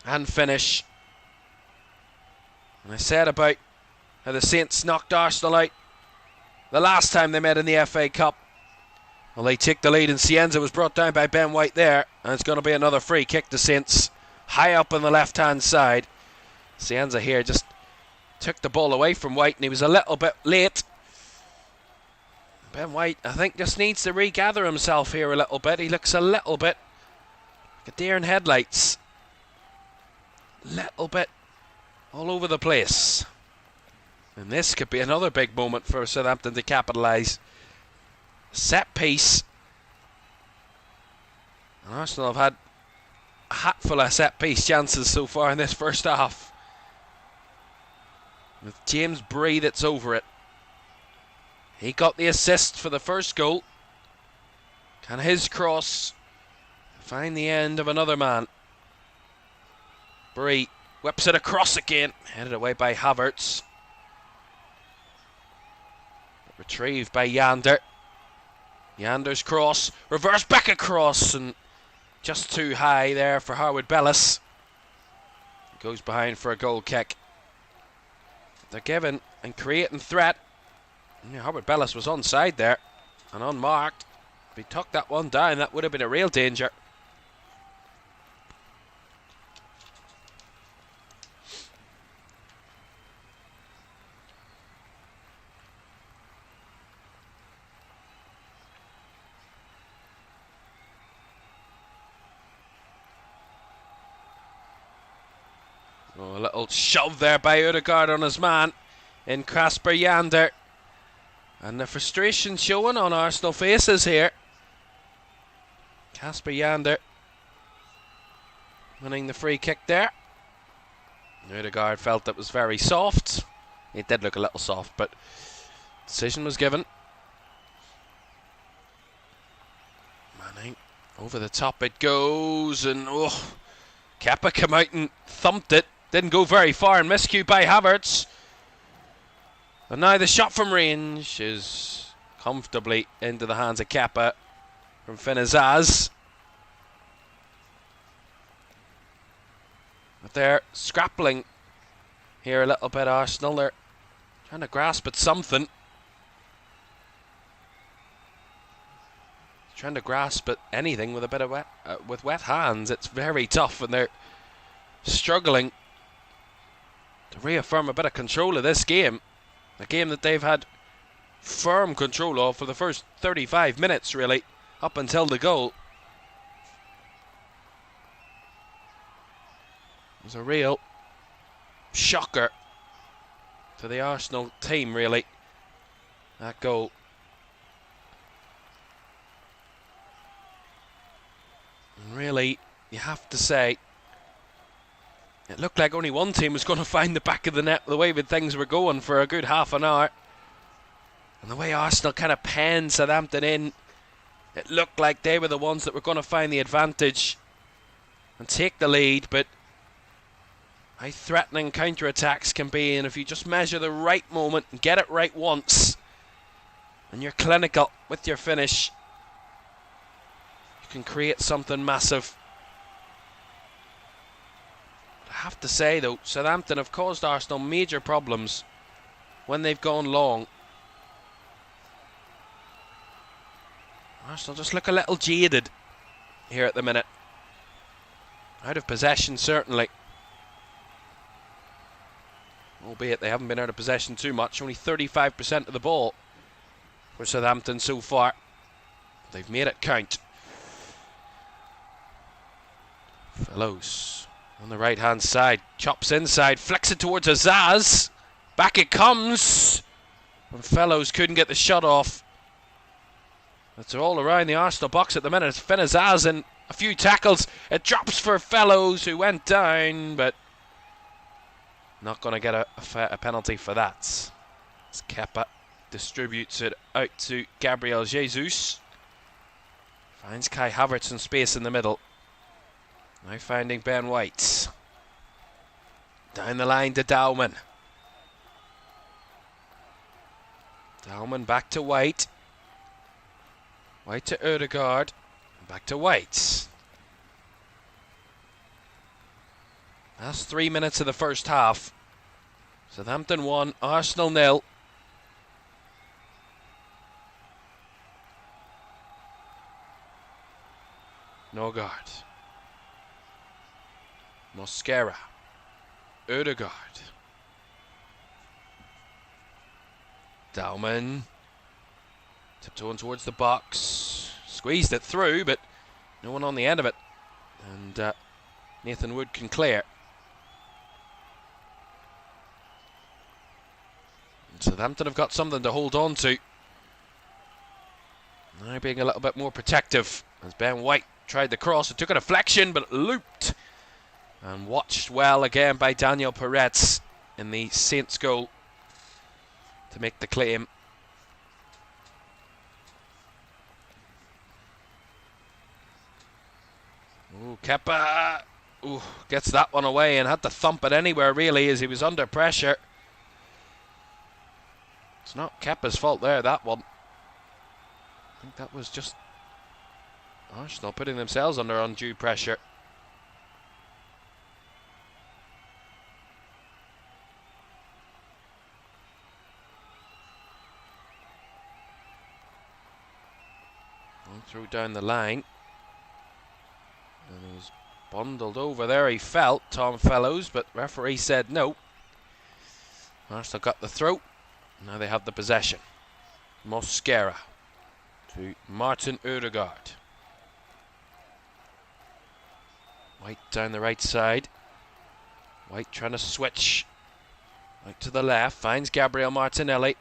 and finish. And I said about how the Saints knocked Arsenal out the last time they met in the FA Cup. Well, they took the lead, and Cienza was brought down by Ben White there. And it's going to be another free kick to Saints, high up on the left-hand side. Cienza here just took the ball away from White, and he was a little bit late. Ben White, I think, just needs to regather himself here a little bit. He looks a little bit like a deer in headlights. Little bit all over the place. And this could be another big moment for Southampton to capitalise. Set piece. And Arsenal have had a hatful of set piece chances so far in this first half. With James Bree that's over it. He got the assist for the first goal. Can his cross find the end of another man? Bree whips it across again. Headed away by Havertz. Retrieved by Yander. Yander's cross. Reverse back across. And just too high there for Harwood Bellis. Goes behind for a goal kick. They're given and creating threat. Yeah, Harwood Bellis was onside there and unmarked. If he took that one down, that would have been a real danger. Oh, a little shove there by Ødegaard on his man in Kasper Yander. And the frustration showing on Arsenal faces here. Kasper Yander winning the free kick there. Ødegaard felt it was very soft. It did look a little soft, but decision was given. Over the top it goes, and Kepa came out and thumped it. Didn't go very far, and miscue by Havertz. And now the shot from range is comfortably into the hands of Kepa from Finazaz. But they're scrappling here a little bit, Arsenal. They're trying to grasp at something. Trying to grasp at anything with a bit of wet hands. It's very tough, and they're struggling to reaffirm a bit of control of this game. A game that they've had firm control of for the first 35 minutes, really, up until the goal. It was a real shocker to the Arsenal team, really, that goal. And really, you have to say, it looked like only one team was going to find the back of the net the way that things were going for a good half an hour. And the way Arsenal kind of penned Southampton in, it looked like they were the ones that were going to find the advantage and take the lead. But how threatening counter-attacks can be, and if you just measure the right moment and get it right once, and you're clinical with your finish, you can create something massive. I have to say though, Southampton have caused Arsenal major problems when they've gone long. Arsenal just look a little jaded here at the minute. Out of possession, certainly. Albeit they haven't been out of possession too much. Only 35% of the ball for Southampton so far. They've made it count. Fellows on the right hand side, chops inside, flicks it towards Azaz. Back it comes, and Fellows couldn't get the shot off. It's all around the Arsenal box at the minute. It's Finazaz and a few tackles. It drops for Fellows, who went down, but not going to get a penalty for that. As Kepa distributes it out to Gabriel Jesus. Finds Kai Havertz in space in the middle. Now finding Ben White. Down the line to Dahlmann. Dahlmann back to White. White to Ødegaard. Back to White. Last 3 minutes of the first half. Southampton 1, Arsenal 0. Norgard. Mosquera. Ødegaard. Dahlmann. Tiptoeing towards the box. Squeezed it through, but no one on the end of it. And Nathan Wood can clear. And Southampton have got something to hold on to. Now being a little bit more protective. As Ben White tried the cross, it took a deflection, but it looped. And watched well again by Daniel Peretz in the Saints goal to make the claim. Ooh, Kepa gets that one away and had to thump it anywhere really as he was under pressure. It's not Kepa's fault there, that one. I think that was just Arsenal putting themselves under undue pressure. Through down the line. And he's bundled over there, he felt, Tom Fellows, but referee said no. Arsenal got the throw. Now they have the possession. Mosquera to Martin Ødegaard. White down the right side. White trying to switch. Right to the left, finds Gabriel Martinelli.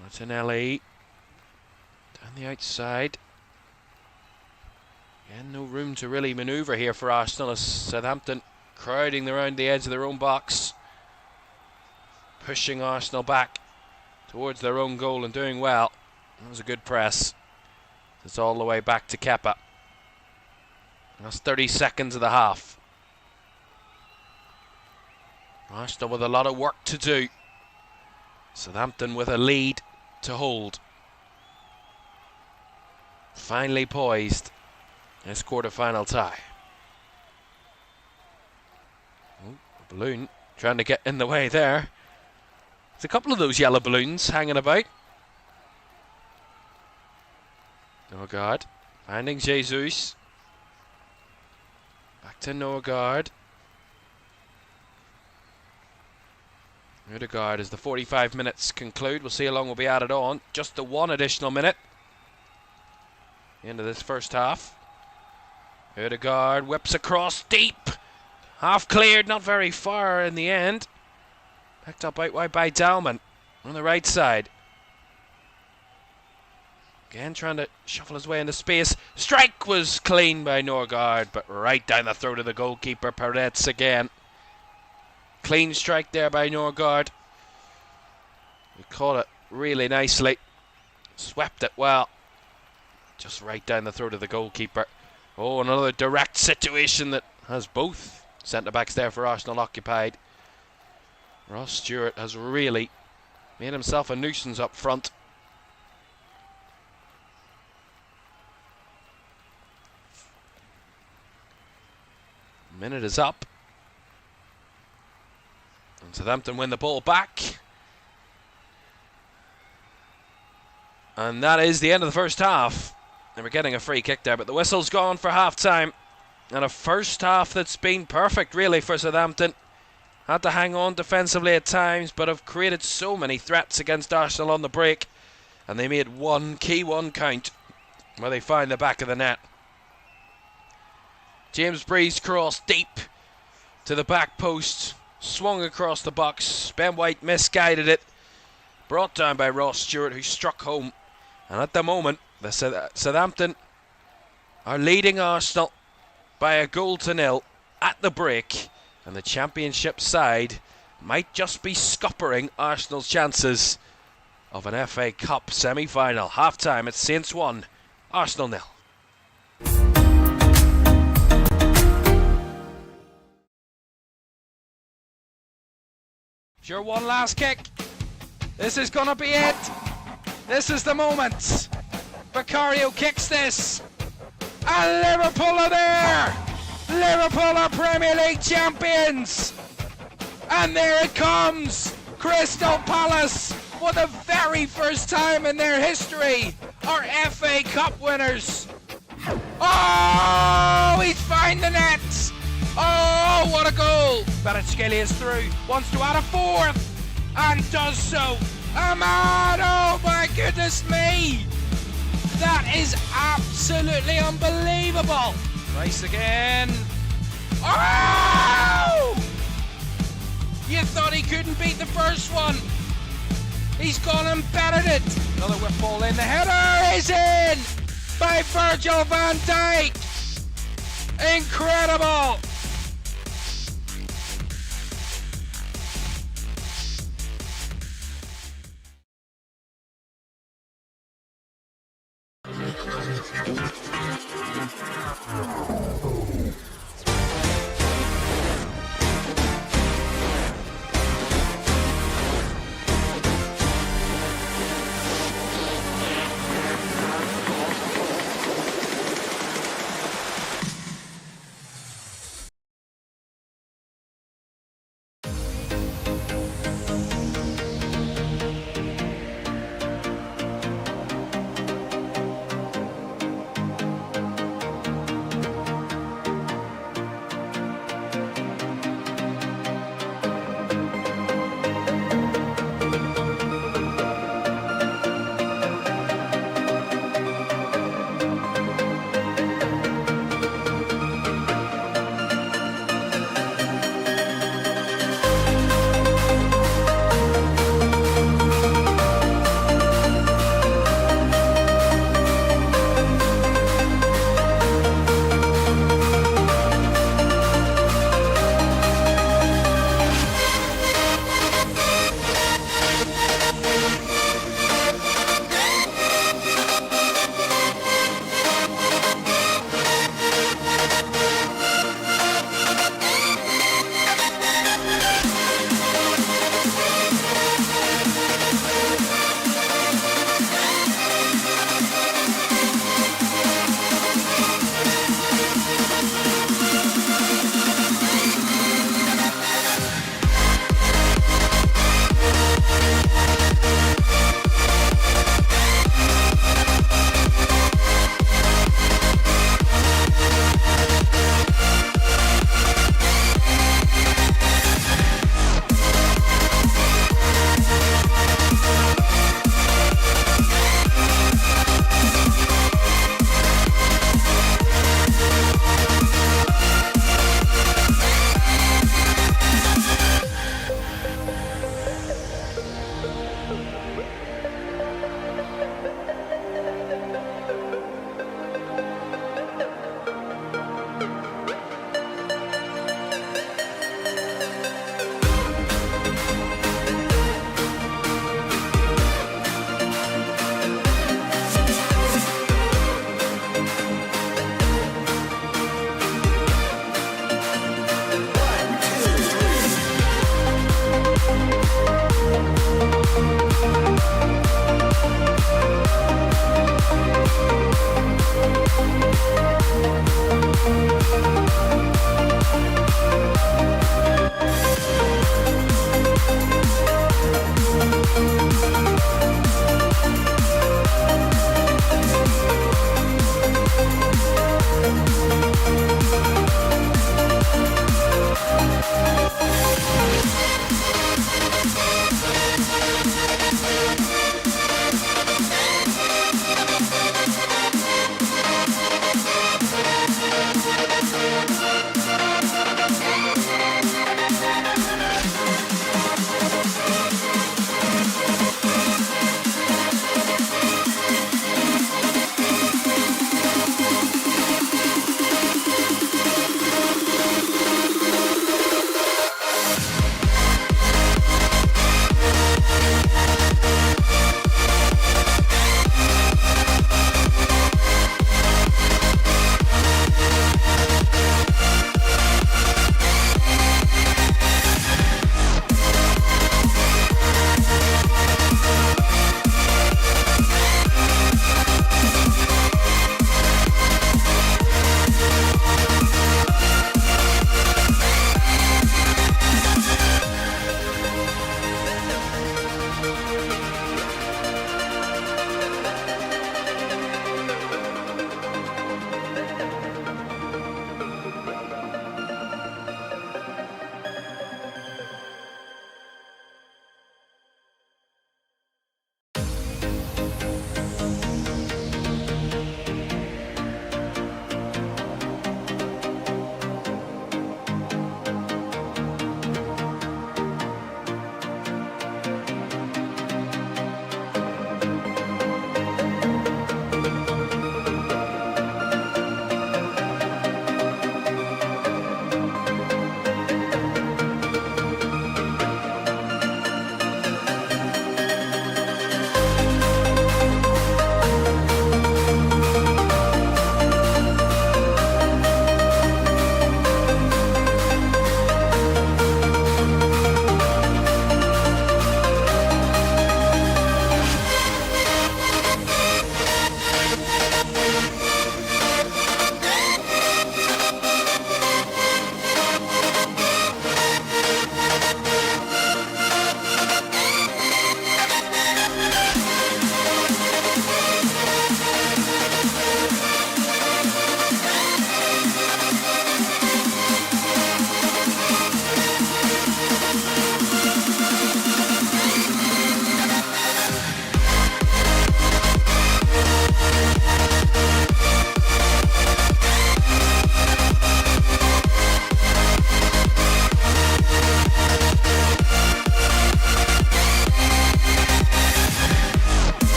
Martinelli down the outside. Again, no room to really manoeuvre here for Arsenal as Southampton crowding around the edge of their own box. Pushing Arsenal back towards their own goal and doing well. That was a good press. It's all the way back to Kepa. That's 30 seconds of the half. Arsenal with a lot of work to do. Southampton with a lead to hold. Finally poised. This quarter-final tie. Oh, a balloon trying to get in the way there. There's a couple of those yellow balloons hanging about. Norgard finding Jesus. Back to Norgard. Odegaard as the 45 minutes conclude. We'll see how long will be added on. Just the one additional minute. End of this first half. Odegaard whips across deep. Half cleared, not very far in the end. Picked up out wide by Dalman on the right side. Again trying to shuffle his way into space. Strike was clean by Norgard, but right down the throat of the goalkeeper, Peretz again. Clean strike there by Norgard. He caught it really nicely. Swept it well. Just right down the throat of the goalkeeper. Oh, another direct situation that has both centre-backs there for Arsenal occupied. Ross Stewart has really made himself a nuisance up front. Minute is up. And Southampton win the ball back. And that is the end of the first half. They were getting a free kick there, but the whistle's gone for half-time. And a first half that's been perfect, really, for Southampton. Had to hang on defensively at times, but have created so many threats against Arsenal on the break. And they made one key one count, where they find the back of the net. James Breeze cross deep to the back post. Swung across the box. Ben White misguided it. Brought down by Ross Stewart, who struck home. And at the moment, the Southampton are leading Arsenal by 1-0 at the break. And the Championship side might just be scuppering Arsenal's chances of an FA Cup semi-final. Half-time at Saints 1, Arsenal 0. Sure, one last kick. This is going to be it. This is the moment. Vicario kicks this. And Liverpool are there. Liverpool are Premier League champions. And there it comes. Crystal Palace, for the very first time in their history, are FA Cup winners. Oh, he's found the net. Oh, what a goal! Kvaratskhelia is through, wants to add a fourth, and does so. Ahmad, oh my goodness me! That is absolutely unbelievable. Rice again. Oh! You thought he couldn't beat the first one. He's gone and battered it. Another whip ball in. The header is in by Virgil van Dijk. Incredible.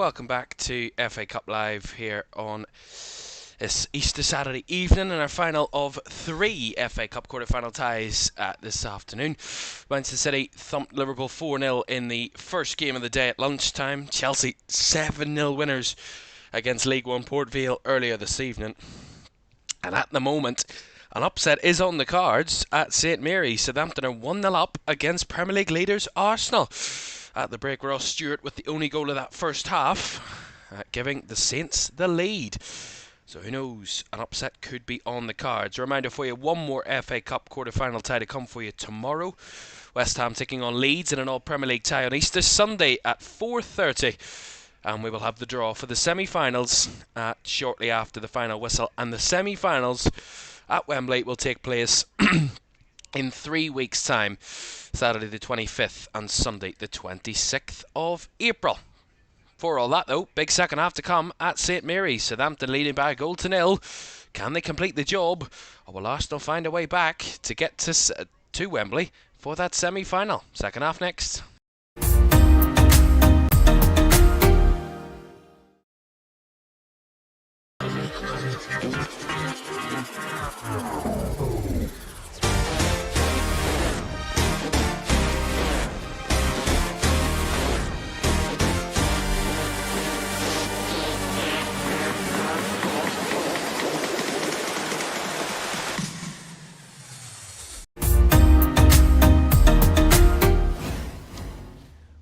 Welcome back to FA Cup Live here on this Easter Saturday evening and our final of 3 FA Cup quarter-final ties this afternoon. Manchester City thumped Liverpool 4-0 in the first game of the day at lunchtime. Chelsea 7-0 winners against League One Port Vale earlier this evening. And at the moment, an upset is on the cards at St Mary's. Southampton are 1-0 up against Premier League leaders Arsenal. At the break, Ross Stewart with the only goal of that first half, giving the Saints the lead. So who knows, an upset could be on the cards. A reminder for you, one more FA Cup quarter-final tie to come for you tomorrow. West Ham taking on Leeds in an all-Premier League tie on Easter Sunday at 4:30. And we will have the draw for the semi-finals shortly after the final whistle. And the semi-finals at Wembley will take place in 3 weeks' time, Saturday the 25th and Sunday the 26th of April. For all that though, big second half to come at St Mary's. Southampton leading by a goal to nil. Can they complete the job, or will Arsenal find a way back to get to Wembley for that semi-final? Second half next.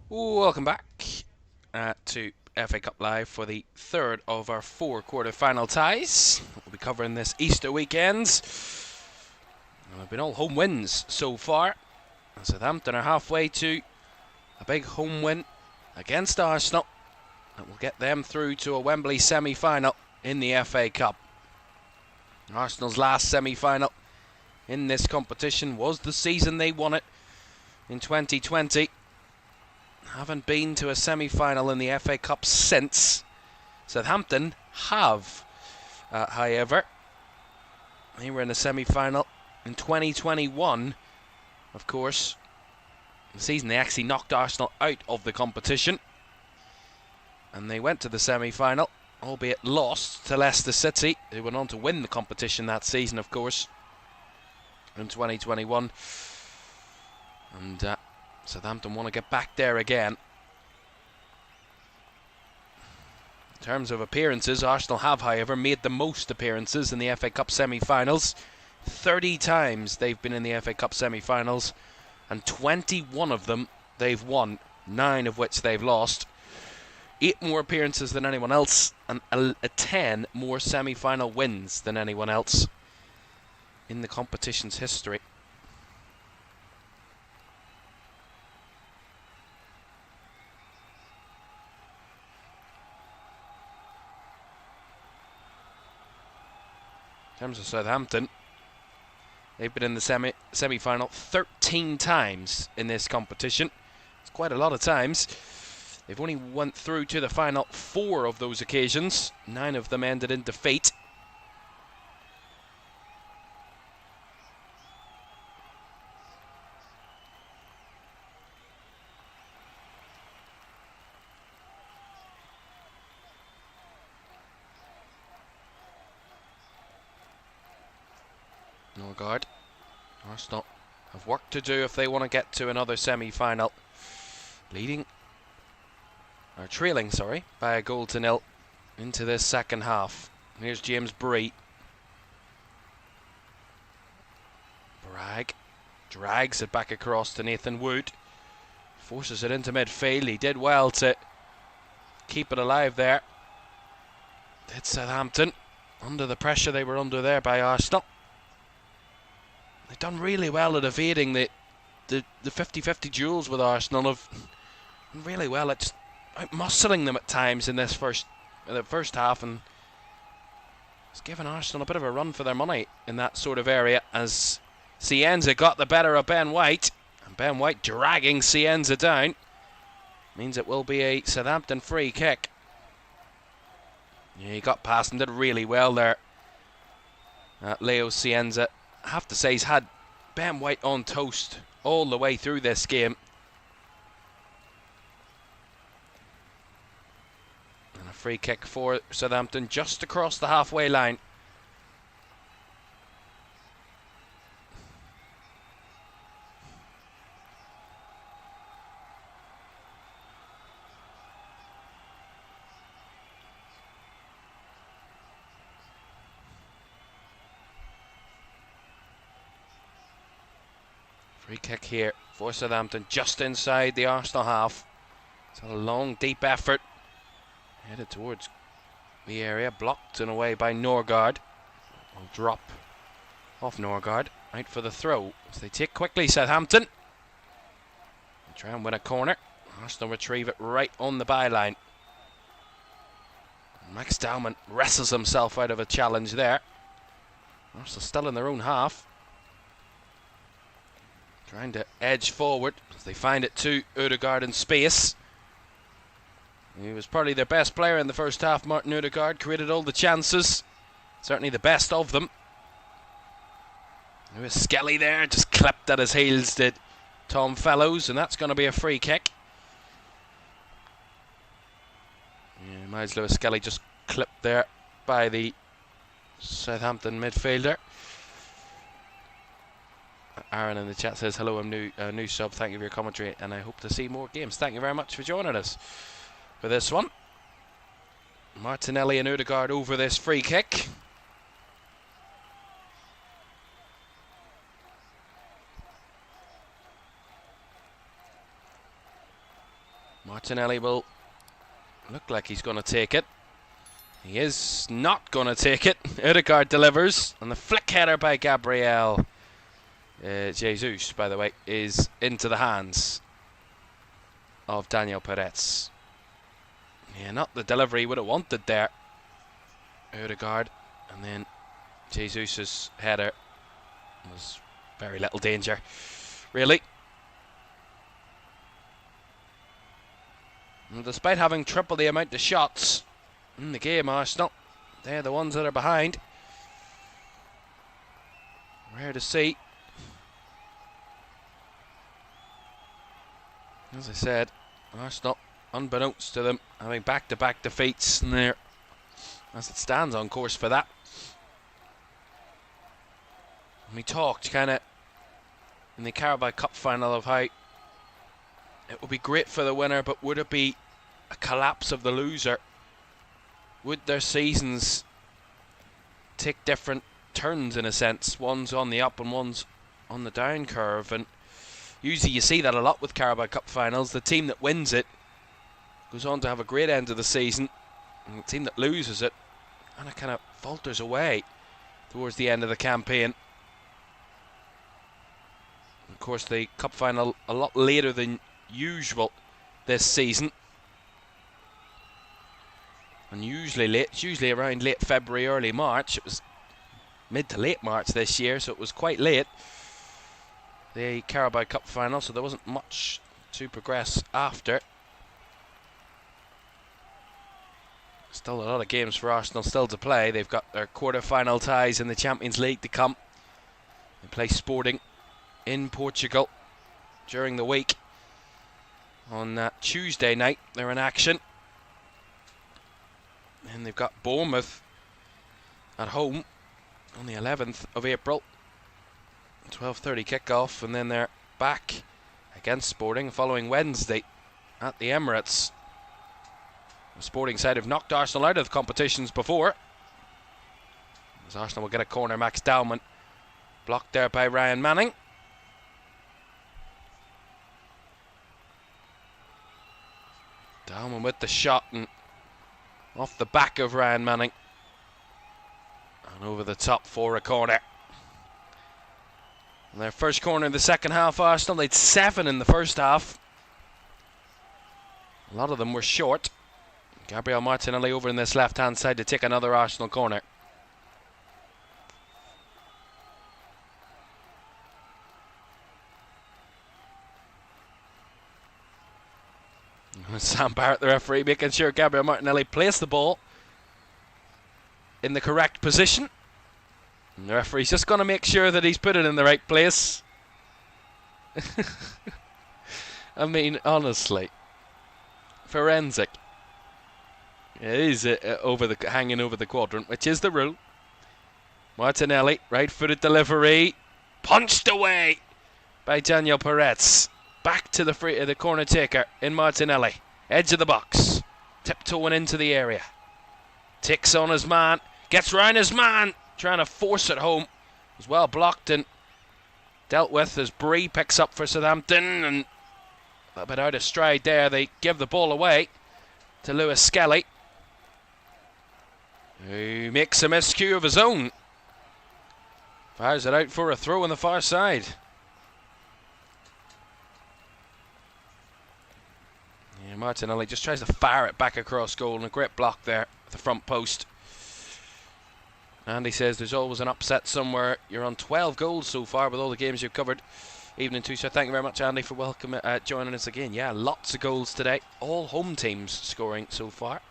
Welcome back to FA Cup Live for the third of our 4 quarter-final ties. We'll be covering this Easter weekend. They've been all home wins so far. And Southampton are halfway to a big home win against Arsenal. That will get them through to a Wembley semi-final in the FA Cup. Arsenal's last semi-final in this competition was the season they won it in 2020. Haven't been to a semi-final in the FA Cup since. Southampton have, however. They were in the semi-final in 2021, of course. The season they actually knocked Arsenal out of the competition. And they went to the semi-final, albeit lost to Leicester City, who went on to win the competition that season, of course, in 2021. And Southampton want to get back there again. In terms of appearances, Arsenal have, however, made the most appearances in the FA Cup semi-finals. 30 times they've been in the FA Cup semi-finals, and 21 of them they've won, 9 of which they've lost. 8 more appearances than anyone else, and 10 more semi-final wins than anyone else in the competition's history. In terms of Southampton, they've been in the semi-final 13 times in this competition. It's quite a lot of times. They've only went through to the final 4 of those occasions. 9 of them ended in defeat. Norgard. Arsenal have work to do if they want to get to another semi-final. Trailing, by a goal to nil into this second half. Here's James Bree. Bragg drags it back across to Nathan Wood. Forces it into midfield. He did well to keep it alive there. Did Southampton. Under the pressure they were under there by Arsenal. They've done really well at evading the 50-50 duels with Arsenal. Have done really well at just out-muscling them at times in this first half, and it's given Arsenal a bit of a run for their money in that sort of area as Cienza got the better of Ben White, and Ben White dragging Cienza down. Means it will be a Southampton free kick. Yeah, he got past and did really well there. Leo Cienza, I have to say, he's had Ben White on toast all the way through this game. free kick for Southampton just across the halfway line. Free kick here for Southampton, just inside the Arsenal half. It's a long, deep effort. Headed towards the area, blocked in a way by Norgard. Will drop off Norgard, out for the throw. As they take quickly, Southampton. They try and win a corner. Arsenal retrieve it right on the byline. Max Dowman wrestles himself out of a challenge there. Arsenal still in their own half. Trying to edge forward as they find it to Ødegaard in space. He was probably their best player in the first half, Martin Ødegaard. Created all the chances. Certainly the best of them. There was Skelly there, just clipped at his heels, did Tom Fellows, and that's going to be a free kick. Yeah, Miles Lewis Skelly just clipped there by the Southampton midfielder. Aaron in the chat says, hello, I'm new sub, thank you for your commentary, and I hope to see more games. Thank you very much for joining us for this one. Martinelli and Ødegaard over this free kick. Martinelli will look like he's going to take it. He is not going to take it. Ødegaard delivers, and the flick header by Gabriel Jesus, by the way, is into the hands of Daniel Peretz. Yeah, not the delivery he would have wanted there. Ødegaard, and then Jesus' header was very little danger, really. And despite having triple the amount of shots in the game, Arsenal, they're the ones that are behind. Rare to see. As I said, Arsenal, unbeknownst to them, having back-to-back defeats, and they're, as it stands, on course for that. And we talked kind of in the Carabao Cup final of how it would be great for the winner, but would it be a collapse of the loser? Would their seasons take different turns in a sense? One's on the up and one's on the down curve, and usually you see that a lot with Carabao Cup finals. The team that wins it goes on to have a great end of the season, and the team that loses it kind of falters away towards the end of the campaign. Of course, the Cup final a lot later than usual this season. Unusually late. It's usually around late February, early March. It was mid to late March this year, so it was quite late, the Carabao Cup final, so there wasn't much to progress after. Still a lot of games for Arsenal still to play. They've got their quarter-final ties in the Champions League to come. They play Sporting in Portugal during the week. On that Tuesday night, they're in action. And they've got Bournemouth at home on the 11th of April. 12:30 kickoff, and then they're back against Sporting following Wednesday at the Emirates. The Sporting side have knocked Arsenal out of the competitions before. As Arsenal will get a corner, Max Dowman blocked there by Ryan Manning. Dowman with the shot, and off the back of Ryan Manning and over the top for a corner. And their first corner in the second half, Arsenal, they'd 7 in the first half. A lot of them were short. Gabriel Martinelli over in this left-hand side to take another Arsenal corner. Sam Barrett, the referee, making sure Gabriel Martinelli placed the ball in the correct position. And the referee's just going to make sure that he's put it in the right place. I mean, honestly. Forensic. It is hanging over the quadrant, which is the rule. Martinelli, right-footed delivery, punched away by Daniel Peretz. Back to the corner taker in Martinelli, edge of the box, tiptoeing into the area. Ticks on his man, gets round his man, trying to force it home. Was well blocked and dealt with as Bree picks up for Southampton, and a little bit out of stride there. They give the ball away to Lewis Skelly, who makes a miscue of his own. Fires it out for a throw on the far side. Yeah, Martinelli just tries to fire it back across goal, and a great block there at the front post. Andy says there's always an upset somewhere. You're on 12 goals so far with all the games you've covered. Evening too, so thank you very much, Andy, for joining us again. Yeah, lots of goals today. All home teams scoring so far.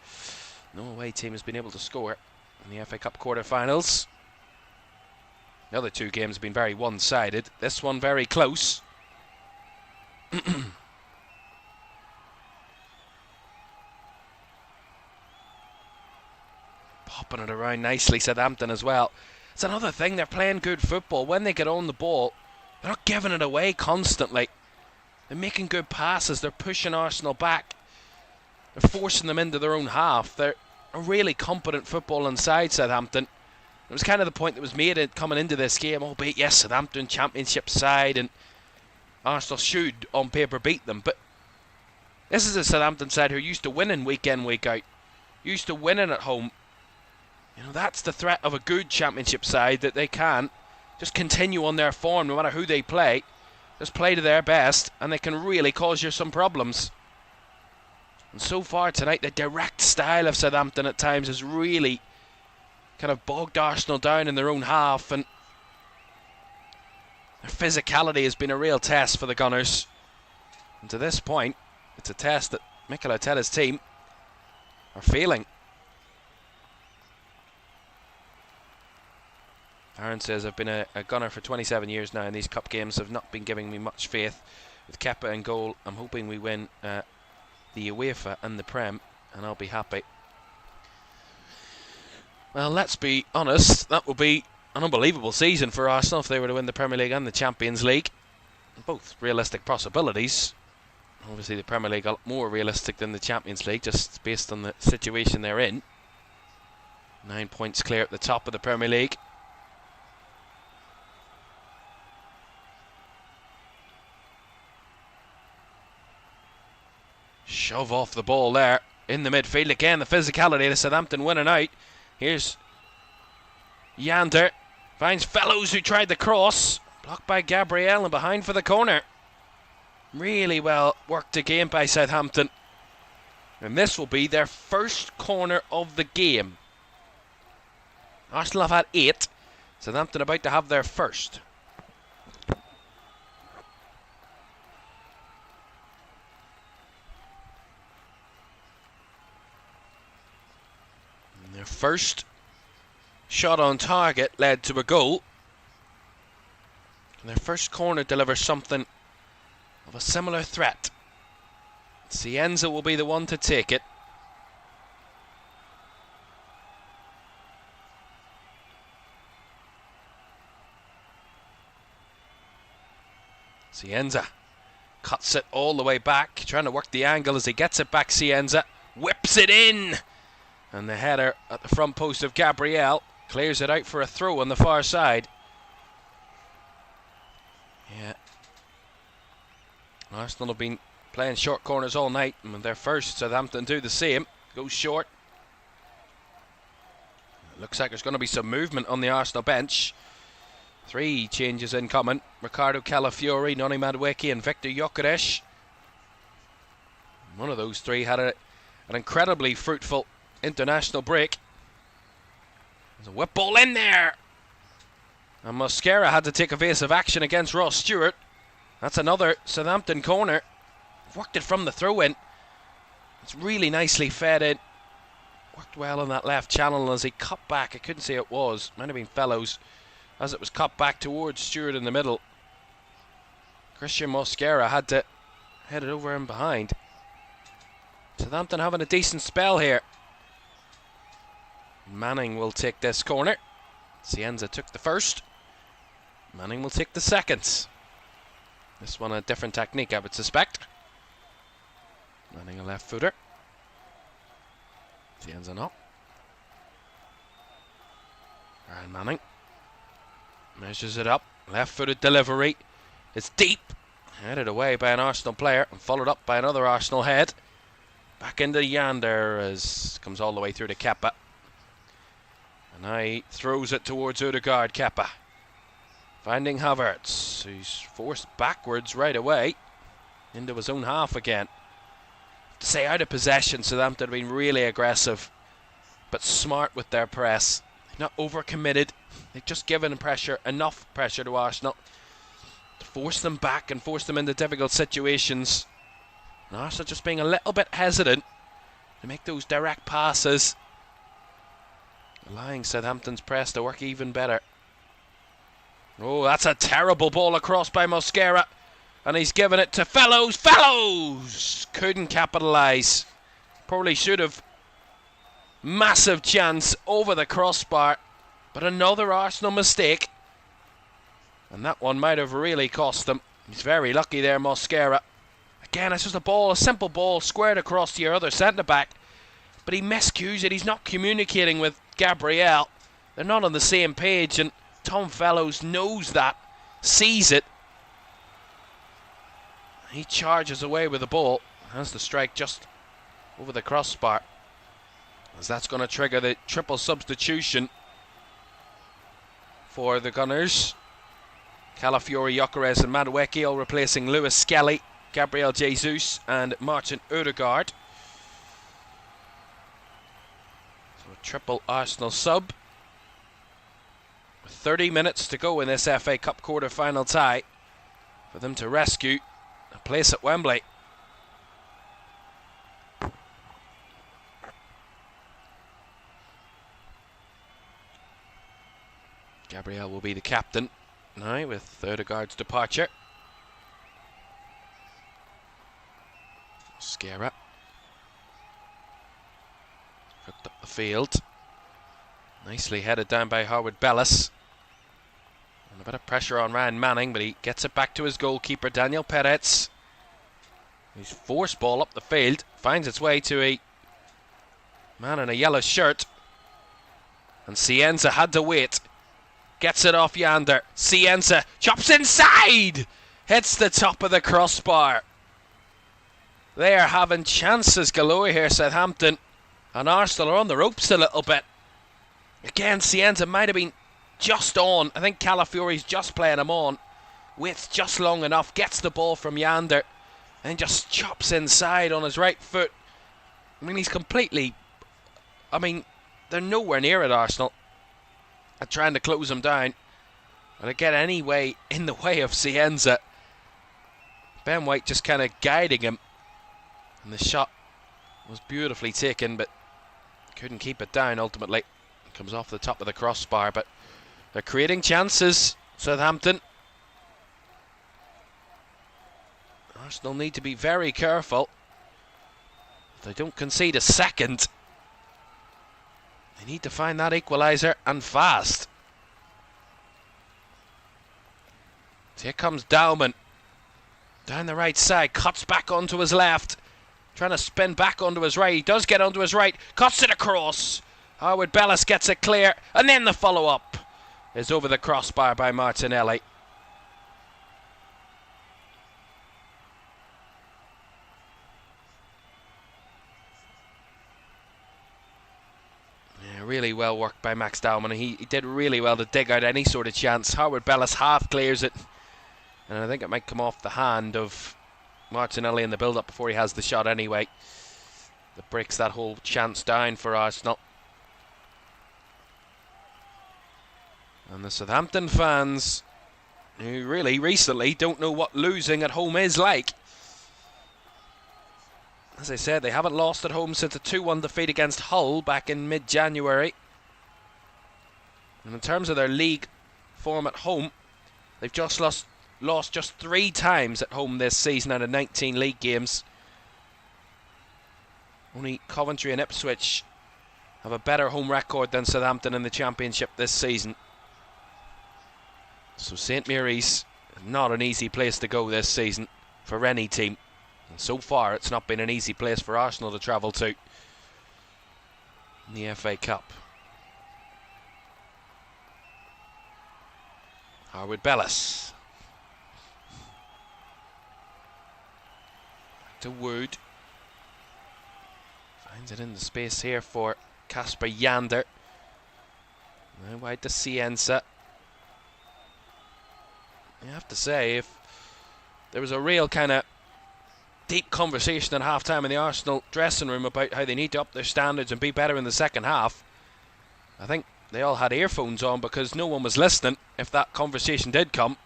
No away team has been able to score in the FA Cup quarter-finals. The other two games have been very one-sided. This one very close. Popping it around nicely, Southampton as well. It's another thing, they're playing good football. When they get on the ball, they're not giving it away constantly. They're making good passes. They're pushing Arsenal back. They're forcing them into their own half. They're a really competent football inside Southampton. It was kind of the point that was made coming into this game, albeit, yes, Southampton championship side and Arsenal should, on paper, beat them. But this is a Southampton side who are used to winning week in, week out. Used to winning at home. You know, that's the threat of a good championship side, that they can just continue on their form no matter who they play. Just play to their best and they can really cause you some problems. And so far tonight, the direct style of Southampton at times has really kind of bogged Arsenal down in their own half, and their physicality has been a real test for the Gunners. And to this point, it's a test that Mikel Arteta's team are feeling. Aaron says, I've been a Gunner for 27 years now, and these cup games have not been giving me much faith. With Kepa in goal, I'm hoping we win the UEFA and the Prem, and I'll be happy. Well, let's be honest, that would be an unbelievable season for Arsenal if they were to win the Premier League and the Champions League. Both realistic possibilities. Obviously the Premier League a lot more realistic than the Champions League, just based on the situation they're in. 9 points clear at the top of the Premier League. Shove off the ball there in the midfield. Again, the physicality of the Southampton winning out. Here's Yander. Finds Fellows, who tried the cross. Blocked by Gabriel and behind for the corner. Really well worked again by Southampton. And this will be their first corner of the game. Arsenal have had 8. Southampton about to have their first. Their first shot on target led to a goal. And their first corner delivers something of a similar threat. Cienza will be the one to take it. Cienza cuts it all the way back, trying to work the angle as he gets it back. Cienza whips it in. And the header at the front post of Gabriel clears it out for a throw on the far side. Yeah. Arsenal have been playing short corners all night, and with their first, Southampton do the same. Goes short. It looks like there's going to be some movement on the Arsenal bench. 3 changes incoming. Ricardo Calafiori, Noni Madueke and Victor Gyökeres. One of those 3 had an incredibly fruitful international break. There's a whip ball in there, and Mosquera had to take evasive action against Ross Stewart. That's another Southampton corner. Worked it from the throw-in. It's really nicely fed in. Worked well on that left channel as he cut back. I couldn't see who it was. Might have been Fellows, as it was cut back towards Stewart in the middle. Christian Mosquera had to head it over in behind. Southampton having a decent spell here. Manning will take this corner. Cienza took the first. Manning will take the second. This one a different technique, I would suspect. Manning a left footer. Cienza not. Ryan Manning measures it up. Left footed delivery. It's deep. Headed away by an Arsenal player and followed up by another Arsenal head. Back into Yander as comes all the way through to Kepa. And now he throws it towards Odegaard. Kepa finding Havertz, who's forced backwards right away into his own half again. To say out of possession, Southampton have been really aggressive but smart with their press. Not overcommitted. They've just given pressure, enough pressure to Arsenal to force them back and force them into difficult situations. And Arsenal just being a little bit hesitant to make those direct passes, allowing Southampton's press to work even better. Oh, that's a terrible ball across by Mosquera, and he's given it to Fellows. Fellows couldn't capitalise. Probably should have. Massive chance over the crossbar, but another Arsenal mistake, and that one might have really cost them. He's very lucky there, Mosquera. Again, it's just a simple ball squared across to your other centre-back, but he miscues it. He's not communicating with Gabriel. They're not on the same page, and Tom Fellows knows that, sees it. He charges away with the ball, has the strike just over the crossbar, as that's going to trigger the triple substitution for the Gunners. Calafiori, Gyökeres and Madueke all replacing Lewis Skelly, Gabriel Jesus and Martin Odegaard. So a triple Arsenal sub. With 30 minutes to go in this FA Cup quarter-final tie for them to rescue a place at Wembley. Gabriel will be the captain now with Odegaard's departure. Mosquera hooked up the field. Nicely headed down by Harwood Bellis. And a bit of pressure on Ryan Manning, but he gets it back to his goalkeeper, Daniel Perez. His force ball up the field finds its way to a man in a yellow shirt. And Cienza had to wait. Gets it off Yander. Cienza chops inside. Hits the top of the crossbar. They are having chances galore here, Southampton. And Arsenal are on the ropes a little bit. Again, Cienza might have been just on. I think Calafiori's just playing him on. Waits just long enough. Gets the ball from Yander. And just chops inside on his right foot. I mean, he's completely... I mean, they're nowhere near it, Arsenal. At trying to close him down. And to get any way in the way of Cienza. Ben White just kind of guiding him. And the shot was beautifully taken, but couldn't keep it down ultimately. It comes off the top of the crossbar, but they're creating chances, Southampton. Arsenal need to be very careful. If they don't concede a second, they need to find that equaliser, and fast. So here comes Dowman. Down the right side, cuts back onto his left. Trying to spin back onto his right. He does get onto his right. Cuts it across. Harwood Bellis gets it clear. And then the follow-up is over the crossbar by Martinelli. Yeah, really well worked by Max Dowman. He did really well to dig out any sort of chance. Harwood Bellis half clears it. And I think it might come off the hand of Martinelli in the build-up before he has the shot anyway. That breaks that whole chance down for Arsenal. And the Southampton fans, who really recently don't know what losing at home is like. As I said, they haven't lost at home since a 2-1 defeat against Hull back in mid-January. And in terms of their league form at home, they've just lost just 3 times at home this season out of 19 league games. Only Coventry and Ipswich have a better home record than Southampton in the Championship this season. So St Mary's, not an easy place to go this season for any team. And so far it's not been an easy place for Arsenal to travel to in the FA Cup. Harwood Bellis. Back to Wood. Finds it in the space here for Casper Yander. Now wide to Cienza. I have to say, if there was a real kind of deep conversation at half-time in the Arsenal dressing room about how they need to up their standards and be better in the second half, I think they all had earphones on because no one was listening if that conversation did come.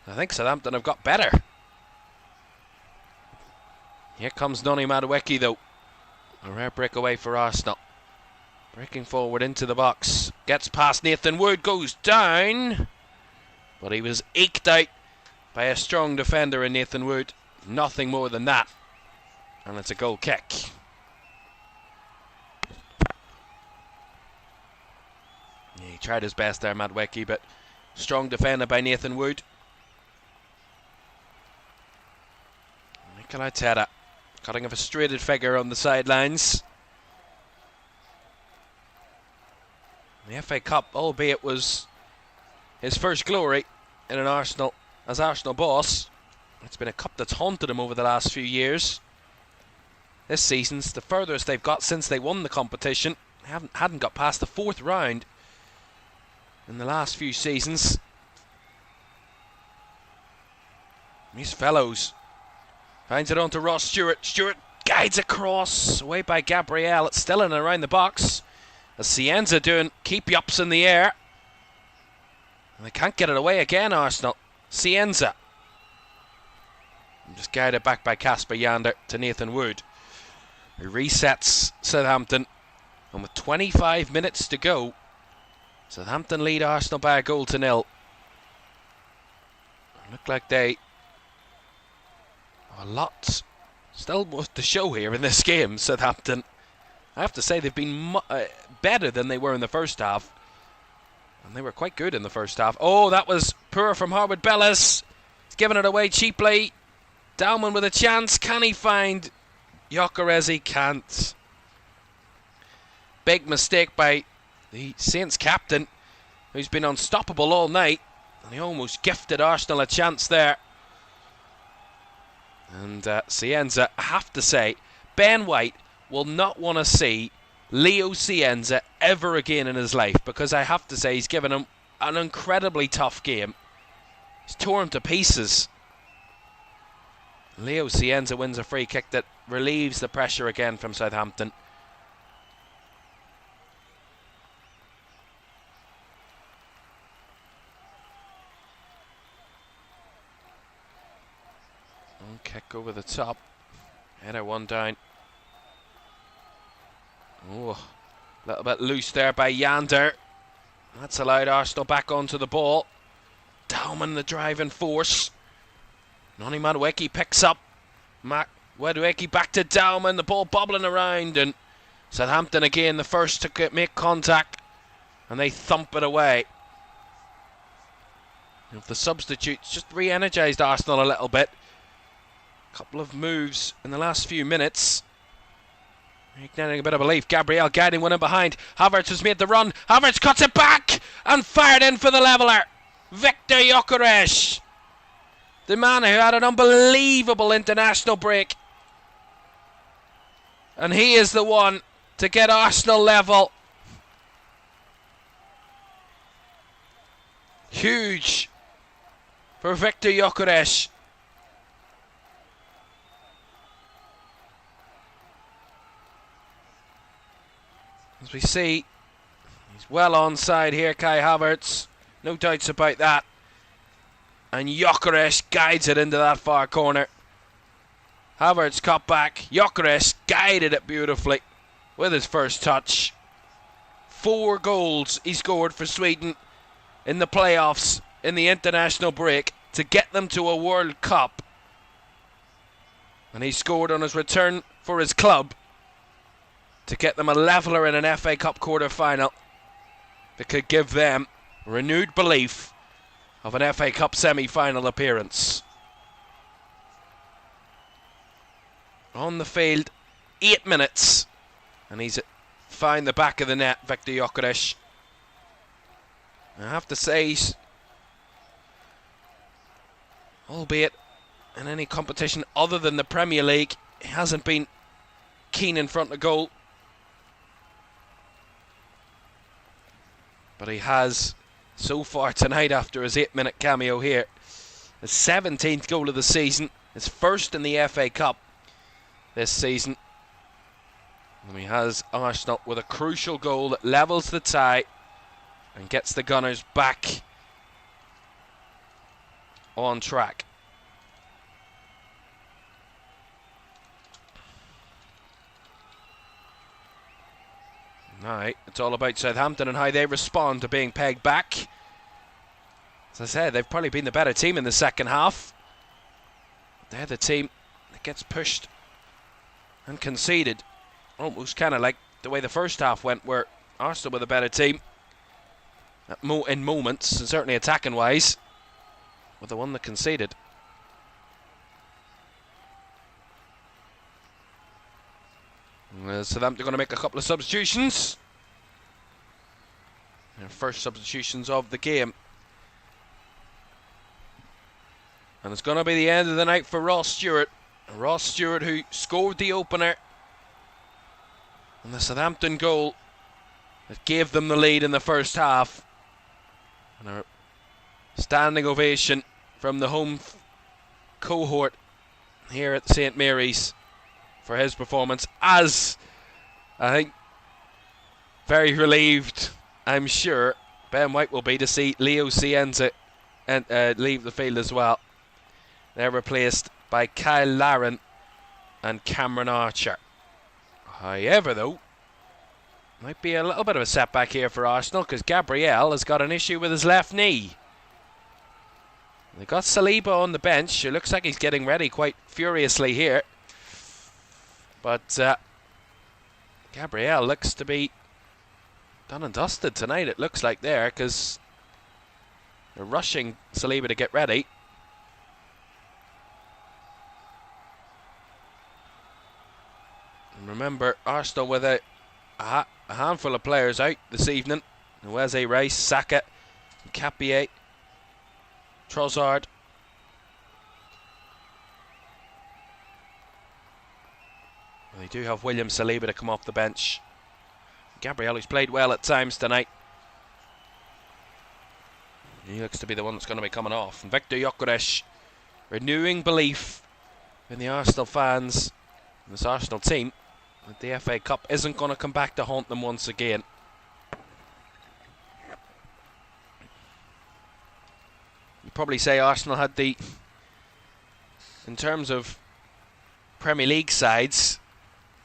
I think Southampton have got better. Here comes Noni Madueke though. A rare breakaway for Arsenal. Breaking forward into the box. Gets past Nathan Wood, goes down. But he was eked out by a strong defender in Nathan Wood. Nothing more than that. And it's a goal kick. Yeah, he tried his best there, Madueke, but strong defender by Nathan Wood. Mikel Arteta cutting a frustrated figure on the sidelines. The FA Cup, albeit was his first glory in an Arsenal as Arsenal boss, it's been a cup that's haunted him over the last few years. This season's the furthest they've got since they won the competition. Hadn't got past the fourth round in the last few seasons. These fellows finds it on to Ross Stewart. Stewart guides across, away by Gabriel. It's still in and around the box. As Cienza doing keep-ups in the air. And they can't get it away again, Arsenal. Cienza. Just guided back by Casper Yander to Nathan Wood. He resets Southampton. And with 25 minutes to go, Southampton lead Arsenal by a goal to nil. Look like they have a lot still to show here in this game, Southampton. I have to say they've been better than they were in the first half. And they were quite good in the first half. Oh, that was poor from Harwood Bellis. He's giving it away cheaply. Dowman with a chance. Can he find Gyökeres? He can't. Big mistake by the Saints captain, who's been unstoppable all night. And he almost gifted Arsenal a chance there. And Cienza, I have to say, Ben White will not want to see Leo Cienza ever again in his life, because I have to say he's given him an incredibly tough game. He's torn him to pieces. Leo Cienza wins a free kick that relieves the pressure again from Southampton. Kick over the top. Header one down. Oh, a little bit loose there by Yander. That's allowed Arsenal back onto the ball. Dowman the driving force. Noni Madueke picks up. Madueke back to Dowman. The ball bobbling around, and Southampton again the first to make contact, and they thump it away. If the substitutes just re-energised Arsenal a little bit. Couple of moves in the last few minutes. Igniting a bit of belief. Gabriel guiding one in behind. Havertz has made the run. Havertz cuts it back and fired in for the leveller. Victor Gyökeres, the man who had an unbelievable international break. And he is the one to get Arsenal level. Huge for Victor Gyökeres. As we see, he's well onside here, Kai Havertz. No doubts about that. And Gyökeres guides it into that far corner. Havertz cut back. Gyökeres guided it beautifully with his first touch. 4 goals he scored for Sweden in the playoffs in the international break to get them to a World Cup. And he scored on his return for his club to get them a leveller in an FA Cup quarter-final that could give them renewed belief of an FA Cup semi-final appearance. On the field, 8 minutes, and he's found the back of the net, Viktor Gyökeres. I have to say, he's, albeit in any competition other than the Premier League, he hasn't been keen in front of goal. But he has, so far tonight, after his 8-minute cameo here, his 17th goal of the season, his first in the FA Cup this season. And he has Arsenal with a crucial goal that levels the tie and gets the Gunners back on track. Now, it's all about Southampton and how they respond to being pegged back. As I said, they've probably been the better team in the second half. They're the team that gets pushed and conceded. Almost kind of like the way the first half went, where Arsenal were the better team in moments, and certainly attacking wise, were the one that conceded. Southampton going to make a couple of substitutions. Their first substitutions of the game. And it's going to be the end of the night for Ross Stewart. Ross Stewart, who scored the opener and the Southampton goal that gave them the lead in the first half. And a standing ovation from the home cohort here at St Mary's for his performance, as I think very relieved, I'm sure, Ben White will be to see Leo Cienza and leave the field as well. They're replaced by Kyle Larin and Cameron Archer. However, though, might be a little bit of a setback here for Arsenal, because Gabriel has got an issue with his left knee. They got Saliba on the bench, who looks like he's getting ready quite furiously here. But Gabriel looks to be done and dusted tonight, it looks like there, because they're rushing Saliba to get ready. And remember, Arsenal with a handful of players out this evening. Weze Rice, Saka, Capier, Trossard. They do have William Saliba to come off the bench. Gabriel, who's played well at times tonight, he looks to be the one that's going to be coming off. And Viktor Gyökeres renewing belief in the Arsenal fans and this Arsenal team that the FA Cup isn't going to come back to haunt them once again. You'd probably say Arsenal had the, in terms of Premier League sides,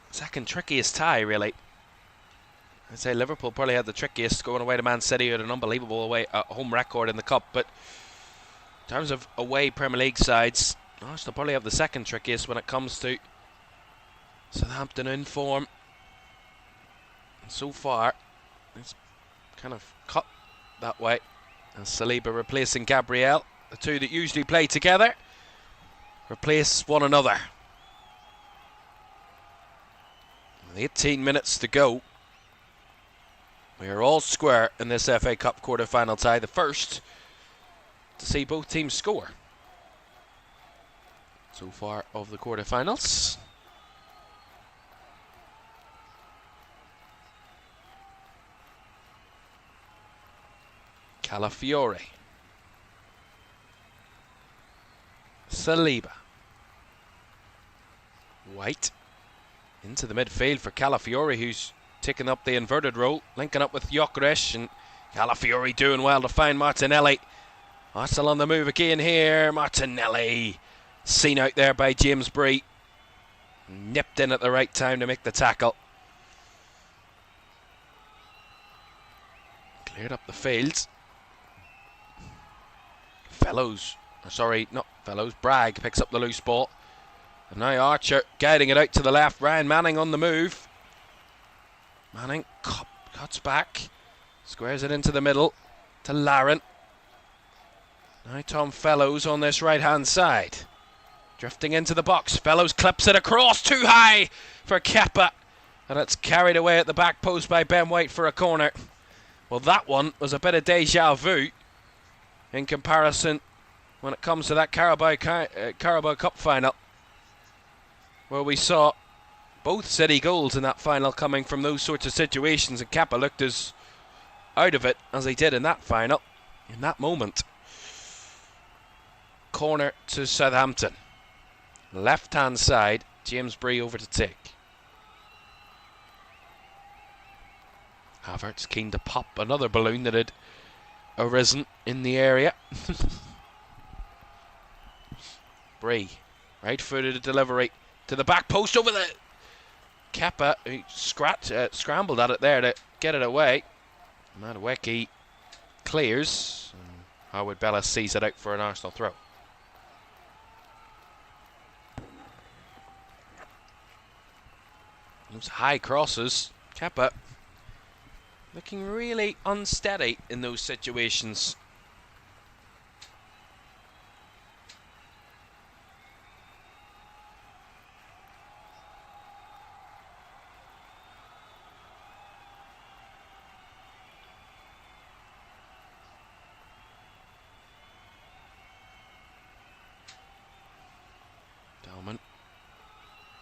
second trickiest tie, really. I'd say Liverpool probably had the trickiest, going away to Man City with an unbelievable away home record in the Cup. But in terms of away Premier League sides, Arsenal probably have the second trickiest when it comes to Southampton in form. And so far, it's kind of cut that way. And Saliba replacing Gabriel. The two that usually play together replace one another. 18 minutes to go. We are all square in this FA Cup quarter-final tie, the first to see both teams score so far of the quarter-finals. Calafiore, Saliba, White into the midfield for Calafiore, who's taking up the inverted role, linking up with Gyökeres, and Calafiore doing well to find Martinelli. Arsenal on the move again here. Martinelli seen out there by James Bree, nipped in at the right time to make the tackle. Cleared up the field. Bragg picks up the loose ball. And now Archer guiding it out to the left. Ryan Manning on the move. Manning cuts back, squares it into the middle to Laren. Now Tom Fellows on this right hand side, drifting into the box. Fellows clips it across, too high for Kepa, and it's carried away at the back post by Ben White for a corner. Well, that one was a bit of deja vu in comparison when it comes to that Carabao Cup final, where we saw both City goals in that final coming from those sorts of situations, and Kepa looked as out of it as he did in that final, in that moment. Corner to Southampton. Left hand side, James Bree over to take. Havertz keen to pop another balloon that had arisen in the area. Bree, right-footed delivery to the back post over the Kepa, who scrambled at it there to get it away. Madueke clears. Howard Bellis sees it out for an Arsenal throw. Those high crosses, Kepa looking really unsteady in those situations. Dalman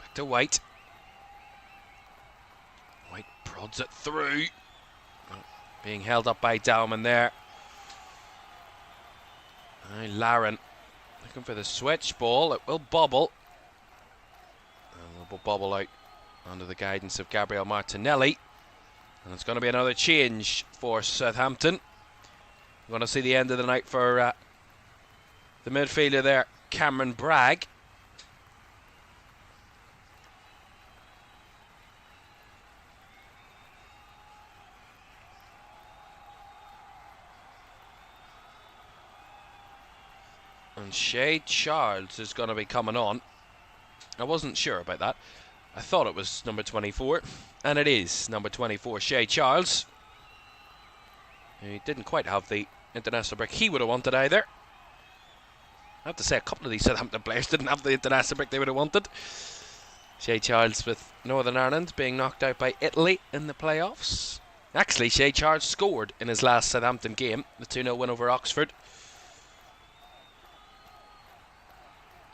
back to White. White prods it through. Being held up by Dalman there. Laren looking for the switch ball. It will bobble. And it will bobble out under the guidance of Gabriel Martinelli. And it's going to be another change for Southampton. We're going to see the end of the night for the midfielder there, Cameron Bragg. And Shay Charles is going to be coming on. I wasn't sure about that. I thought it was number 24, and it is number 24, Shay Charles. He didn't quite have the international break he would have wanted either. I have to say, a couple of these Southampton players didn't have the international break they would have wanted. Shay Charles with Northern Ireland being knocked out by Italy in the playoffs. Actually, Shay Charles scored in his last Southampton game, the 2-0 win over Oxford.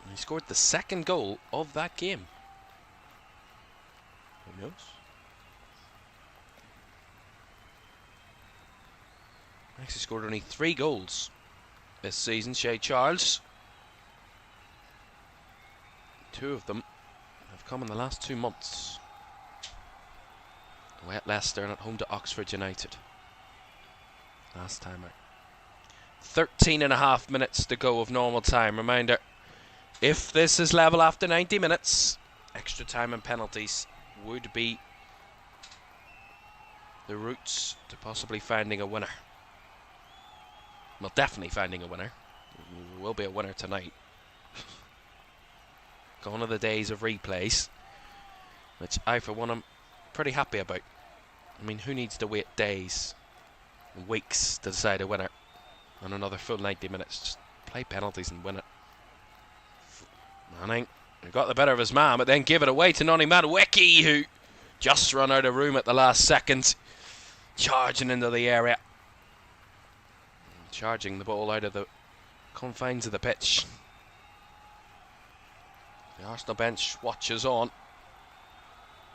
He scored the second goal of that game. Who knows? Actually scored only 3 goals this season, Shay Charles. 2 of them have come in the last 2 months. Away at Leicester and at home to Oxford United. Last time out. 13.5 minutes to go of normal time. Reminder, if this is level after 90 minutes, extra time and penalties would be the routes to possibly finding a winner. Well, definitely finding a winner. There will be a winner tonight. Gone are the days of replays, which I, for one, am pretty happy about. I mean, who needs to wait days and weeks to decide a winner on another full 90 minutes? Just play penalties and win it. Manning got the better of his man, but then gave it away to Noni Madueke, who just run out of room at the last second, charging into the area, charging the ball out of the confines of the pitch. The Arsenal bench watches on,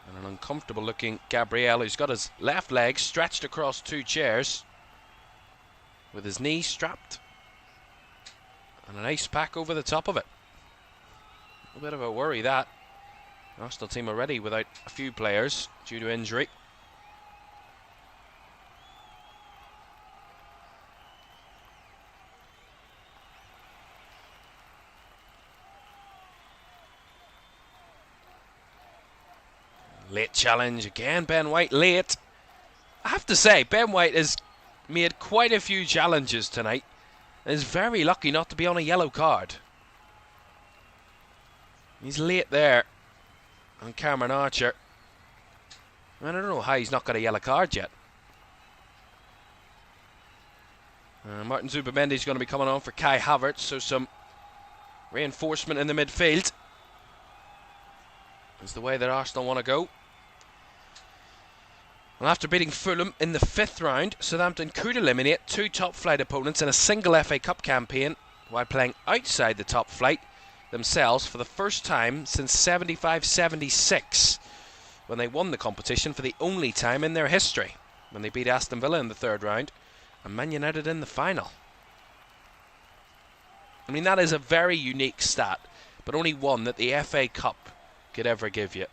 and an uncomfortable looking Gabriel, who's got his left leg stretched across 2 chairs with his knee strapped and an ice pack over the top of it. A bit of a worry that. Arsenal team already without a few players due to injury. Late challenge again, Ben White late. I have to say, Ben White has made quite a few challenges tonight and is very lucky not to be on a yellow card. He's late there on Cameron Archer. I don't know how he's not got a yellow card yet. Martin Zubimendi is going to be coming on for Kai Havertz, so some reinforcement in the midfield is the way that Arsenal want to go. Well, after beating Fulham in the 5th round, Southampton could eliminate 2 top-flight opponents in a single FA Cup campaign while playing outside the top flight themselves for the first time since 75-76, when they won the competition for the only time in their history, when they beat Aston Villa in the 3rd round and Man United in the final. I mean, that is a very unique stat, but only one that the FA Cup could ever give you.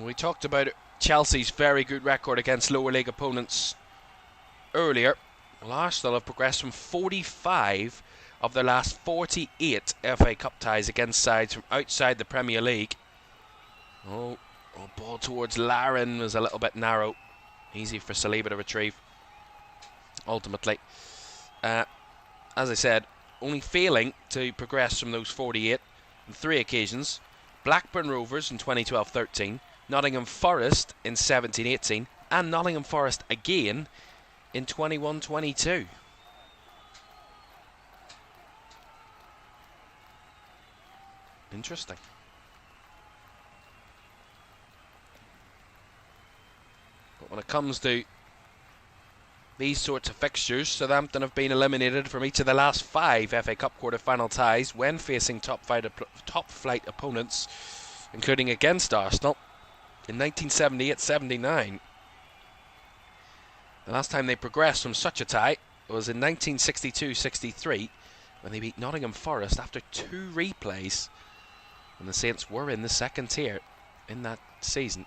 We talked about Chelsea's very good record against lower league opponents earlier. Well, Arsenal have progressed from 45 of their last 48 FA Cup ties against sides from outside the Premier League. Oh, ball towards Larin was a little bit narrow. Easy for Saliba to retrieve. Ultimately, as I said, only failing to progress from those 48 on 3 occasions. Blackburn Rovers in 2012-13, Nottingham Forest in 17-18, and Nottingham Forest again in 21-22. Interesting. But when it comes to these sorts of fixtures, Southampton have been eliminated from each of the last 5 FA Cup quarter-final ties when facing top-flight opponents, including against Arsenal in 1978-79. The last time they progressed from such a tie was in 1962-63, when they beat Nottingham Forest after 2 replays, and the Saints were in the 2nd tier in that season.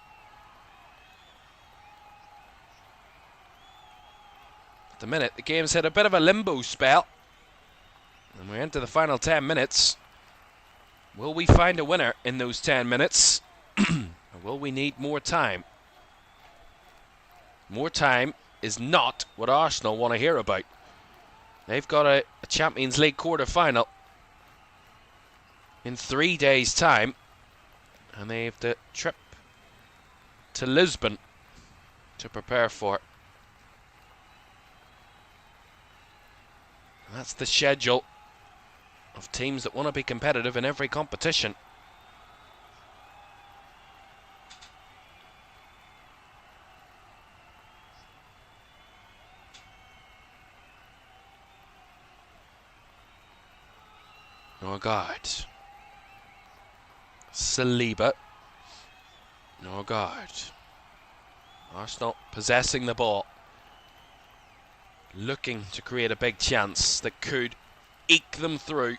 At the minute, the game's had a bit of a limbo spell, and we're into the final 10 minutes. Will we find a winner in those 10 minutes? Or will we need more time? More time is not what Arsenal want to hear about. They've got a Champions League quarter-final in 3 days' time, and they have to trip to Lisbon to prepare for it. That's the schedule of teams that want to be competitive in every competition. Norgard. Saliba. Norgard. Arsenal possessing the ball, looking to create a big chance that could eke them through.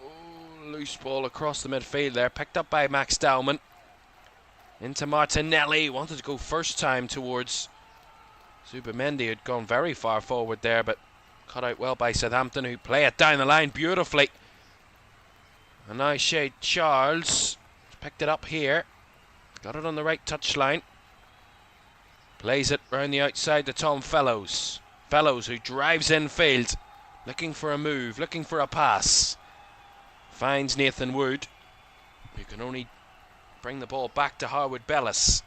Oh, loose ball across the midfield there, picked up by Max Dowman. Into Martinelli, wanted to go first time towards Zubimendi, who'd gone very far forward there, but cut out well by Southampton, who play it down the line beautifully. And now Shea Charles picked it up here, got it on the right touchline. Plays it round the outside to Tom Fellows. Fellows, who drives infield, looking for a move, looking for a pass. Finds Nathan Wood, who can only bring the ball back to Harwood Bellis.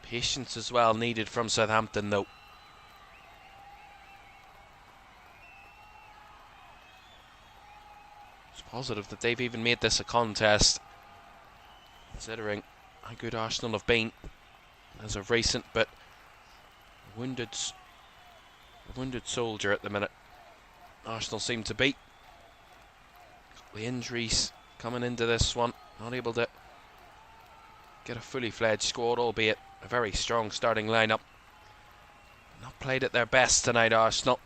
Patience as well needed from Southampton, though. It's positive that they've even made this a contest, considering how good Arsenal have been as of recent, but a wounded soldier at the minute. Arsenal seem to be. The injuries coming into this one, not able to get a fully fledged squad, albeit a very strong starting lineup. Not played at their best tonight, Arsenal.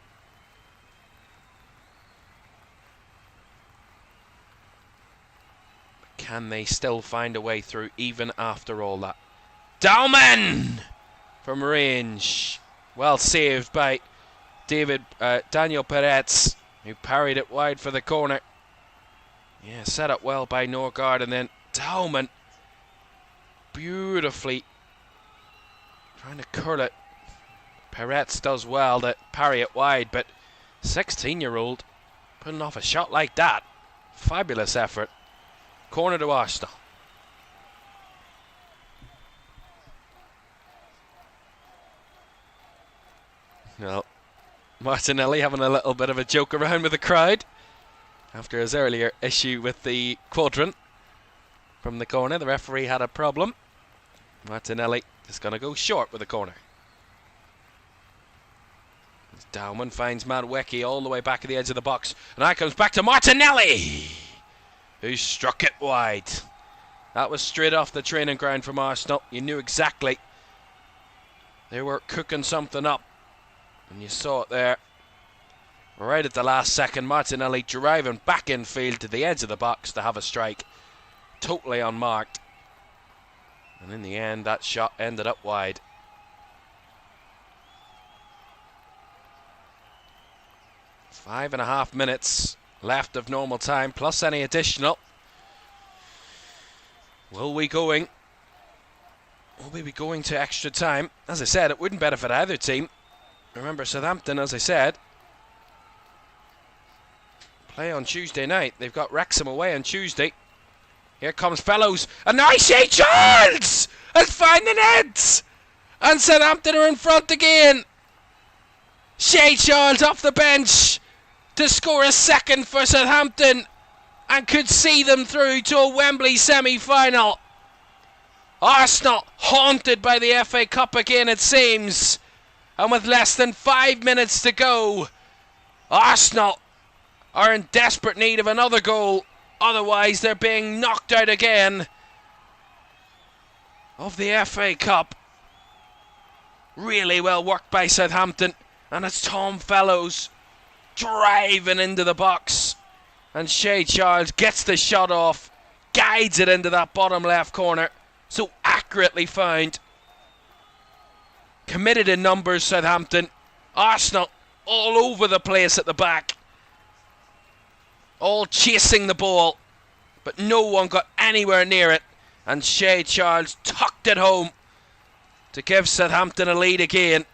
Can they still find a way through even after all that? Dowman from range. Well saved by Daniel Peretz, who parried it wide for the corner. Yeah, set up well by Norgard, and then Caoimhan beautifully trying to curl it. Peretz does well to parry it wide, but 16-year-old putting off a shot like that. Fabulous effort. Corner to Arsenal. Well, Martinelli having a little bit of a joke around with the crowd after his earlier issue with the quadrant from the corner. The referee had a problem. Martinelli is going to go short with the corner. Caoimhan finds Madwecki all the way back at the edge of the box. And now comes back to Martinelli, who struck it wide. That was straight off the training ground from Arsenal. You knew exactly they were cooking something up. And you saw it there. Right at the last second, Martinelli driving back in field to the edge of the box to have a strike. Totally unmarked. And in the end, that shot ended up wide. Five and a half minutes left of normal time, plus any additional. Will we be going to extra time? As I said, it wouldn't benefit either team. Remember, Southampton, as I said, play on Tuesday night. They've got Wrexham away on Tuesday. Here comes Fellows. A nice Shea Charles has found the net. And Southampton are in front again. Shea Charles off the bench to score a second for Southampton and could see them through to a Wembley semi-final. Arsenal haunted by the FA Cup again, it seems. And with less than 5 minutes to go, Arsenal are in desperate need of another goal. Otherwise, they're being knocked out again of the FA Cup. Really well worked by Southampton. And it's Tom Fellows driving into the box. And Shea Charles gets the shot off, guides it into that bottom left corner. So accurately found. Committed in numbers, Southampton. Arsenal all over the place at the back. All chasing the ball, but no one got anywhere near it. And Shea Charles tucked it home to give Southampton a lead again.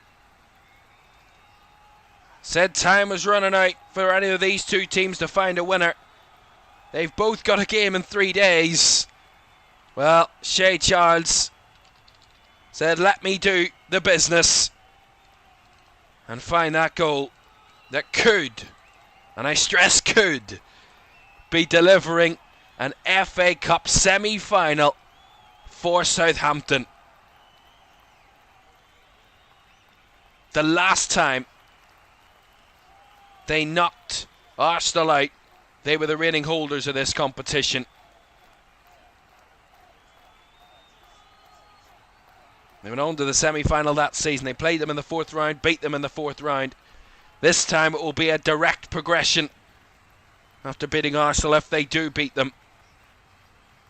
Said time was running out for any of these two teams to find a winner. They've both got a game in 3 days. Well, Shea Charles said, let me do the business and find that goal that could, and I stress could, be delivering an FA Cup semi-final for Southampton. The last time they knocked Arsenal out, they were the reigning holders of this competition. They went on to the semi-final that season. They played them in the 4th round, beat them in the 4th round. This time it will be a direct progression after beating Arsenal if they do beat them.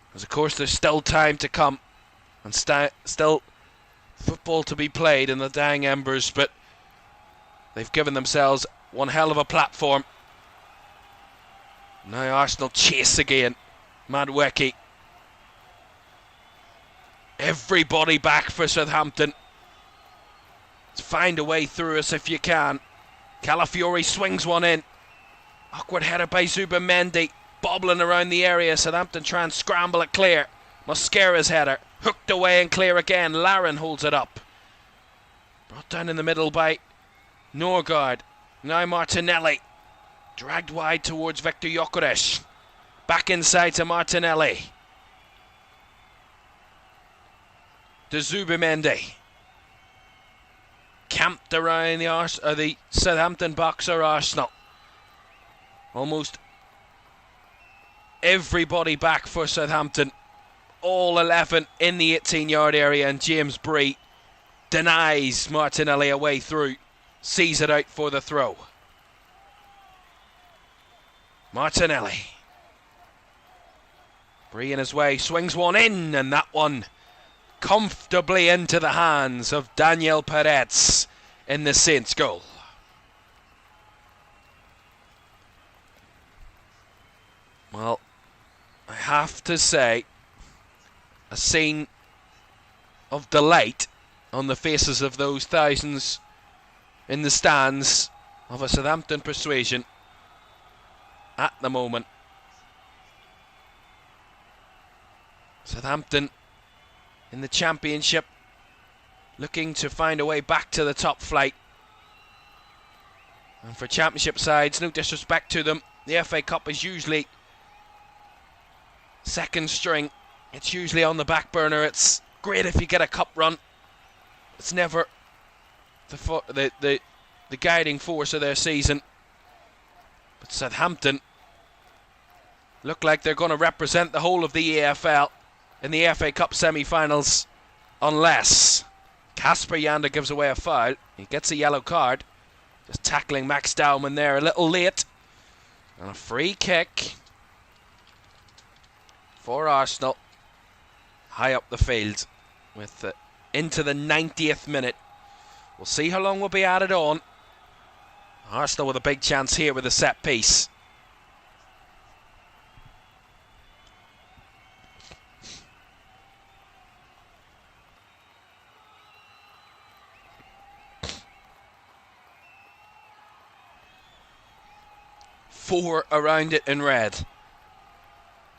Because of course there's still time to come and still football to be played in the dying embers, but they've given themselves one hell of a platform. Now Arsenal chase again. Madwecki. Everybody back for Southampton. Let's find a way through us if you can. Calafiori swings one in. Awkward header by Zubamendi. Bobbling around the area. Southampton try and scramble it clear. Mosquera's header. Hooked away and clear again. Larin holds it up. Brought down in the middle by Norgard. Now Martinelli. Dragged wide towards Victor Gyökeres. Back inside to Martinelli. To Zubamendi. Camped around the Southampton box or Arsenal. Almost everybody back for Southampton. All 11 in the 18-yard area, and James Bree denies Martinelli a way through. Sees it out for the throw. Martinelli. Bree in his way, swings one in, and that one comfortably into the hands of Daniel Peretz in the Saints goal. Well, I have to say, a scene of delight on the faces of those thousands in the stands of a Southampton persuasion at the moment. Southampton in the Championship, looking to find a way back to the top flight. And for Championship sides, no disrespect to them, the FA Cup is usually second string. It's usually on the back burner. It's great if you get a cup run. It's never the guiding force of their season. But Southampton look like they're going to represent the whole of the EFL in the FA Cup semi-finals, unless Casper Yander gives away a foul. He gets a yellow card, just tackling Max Dowman there a little late. And a free kick for Arsenal, high up the field, with into the 90th minute. We'll see how long will be added on. Arsenal with a big chance here with a set piece. Four around it in red.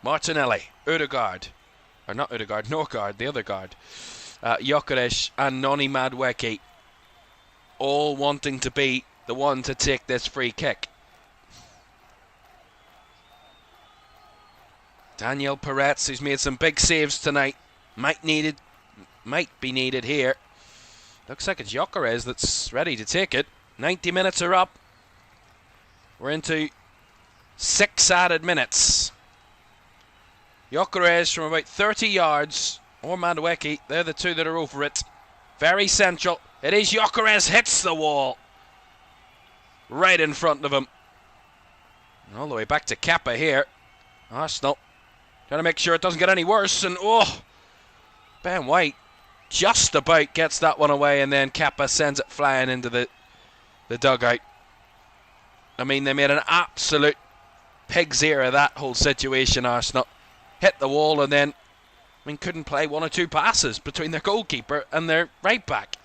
Martinelli, Ødegaard, or not Ødegaard, Norgard, the other guard, Gyökeres and Noni Madueke, all wanting to be the one to take this free kick. Daniel Peretz, who's made some big saves tonight, might be needed here. Looks like it's Gyökeres that's ready to take it. 90 minutes are up. We're into 6 added minutes. Gyökeres from about 30 yards, or Madueke, they're the two that are over it. Very central. It is Gyökeres, hits the wall. Right in front of him. And all the way back to Kappa here. Arsenal trying to make sure it doesn't get any worse. And Ben White just about gets that one away, and then Kappa sends it flying into the dugout. I mean, they made an absolute pig's ear of that whole situation, Arsenal. Hit the wall and then, couldn't play one or two passes between their goalkeeper and their right back.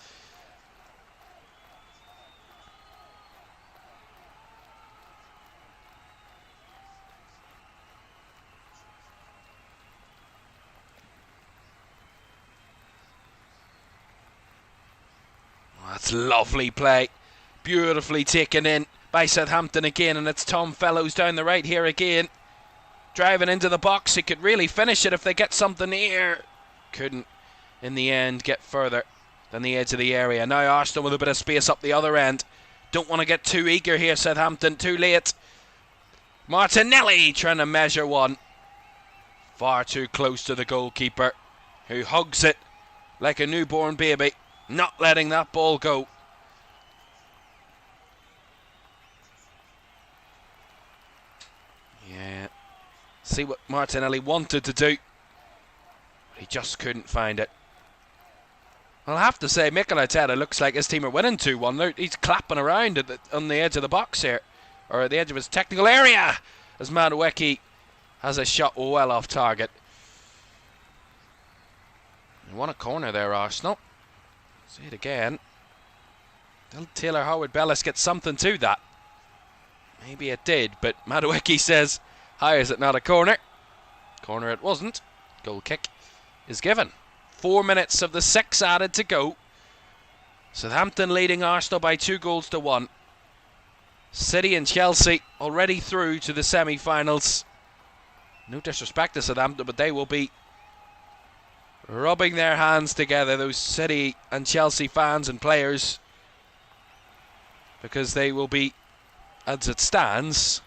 That's lovely play. Beautifully taken in by Southampton again, and it's Tom Fellows down the right here again. Driving into the box. He could really finish it if they get something here. Couldn't, in the end, get further than the edge of the area. Now Arsenal with a bit of space up the other end. Don't want to get too eager here, Southampton. Too late. Martinelli trying to measure one. Far too close to the goalkeeper, who hugs it like a newborn baby, not letting that ball go. Yeah. See what Martinelli wanted to do, but he just couldn't find it. I'll have to say, Mikel Arteta looks like his team are winning 2-1. He's clapping around on the edge of the box here, or at the edge of his technical area, as Madueke has a shot well off target. They won a corner there, Arsenal. See it again. Did Taylor Howard-Bellis get something to that? Maybe it did, but Madueke says, how is it not a corner? Corner it wasn't. Goal kick is given. 4 minutes of the 6 added to go. Southampton leading Arsenal by 2-1. City and Chelsea already through to the semi-finals. No disrespect to Southampton, but they will be rubbing their hands together, those City and Chelsea fans and players, because they will be, as it stands,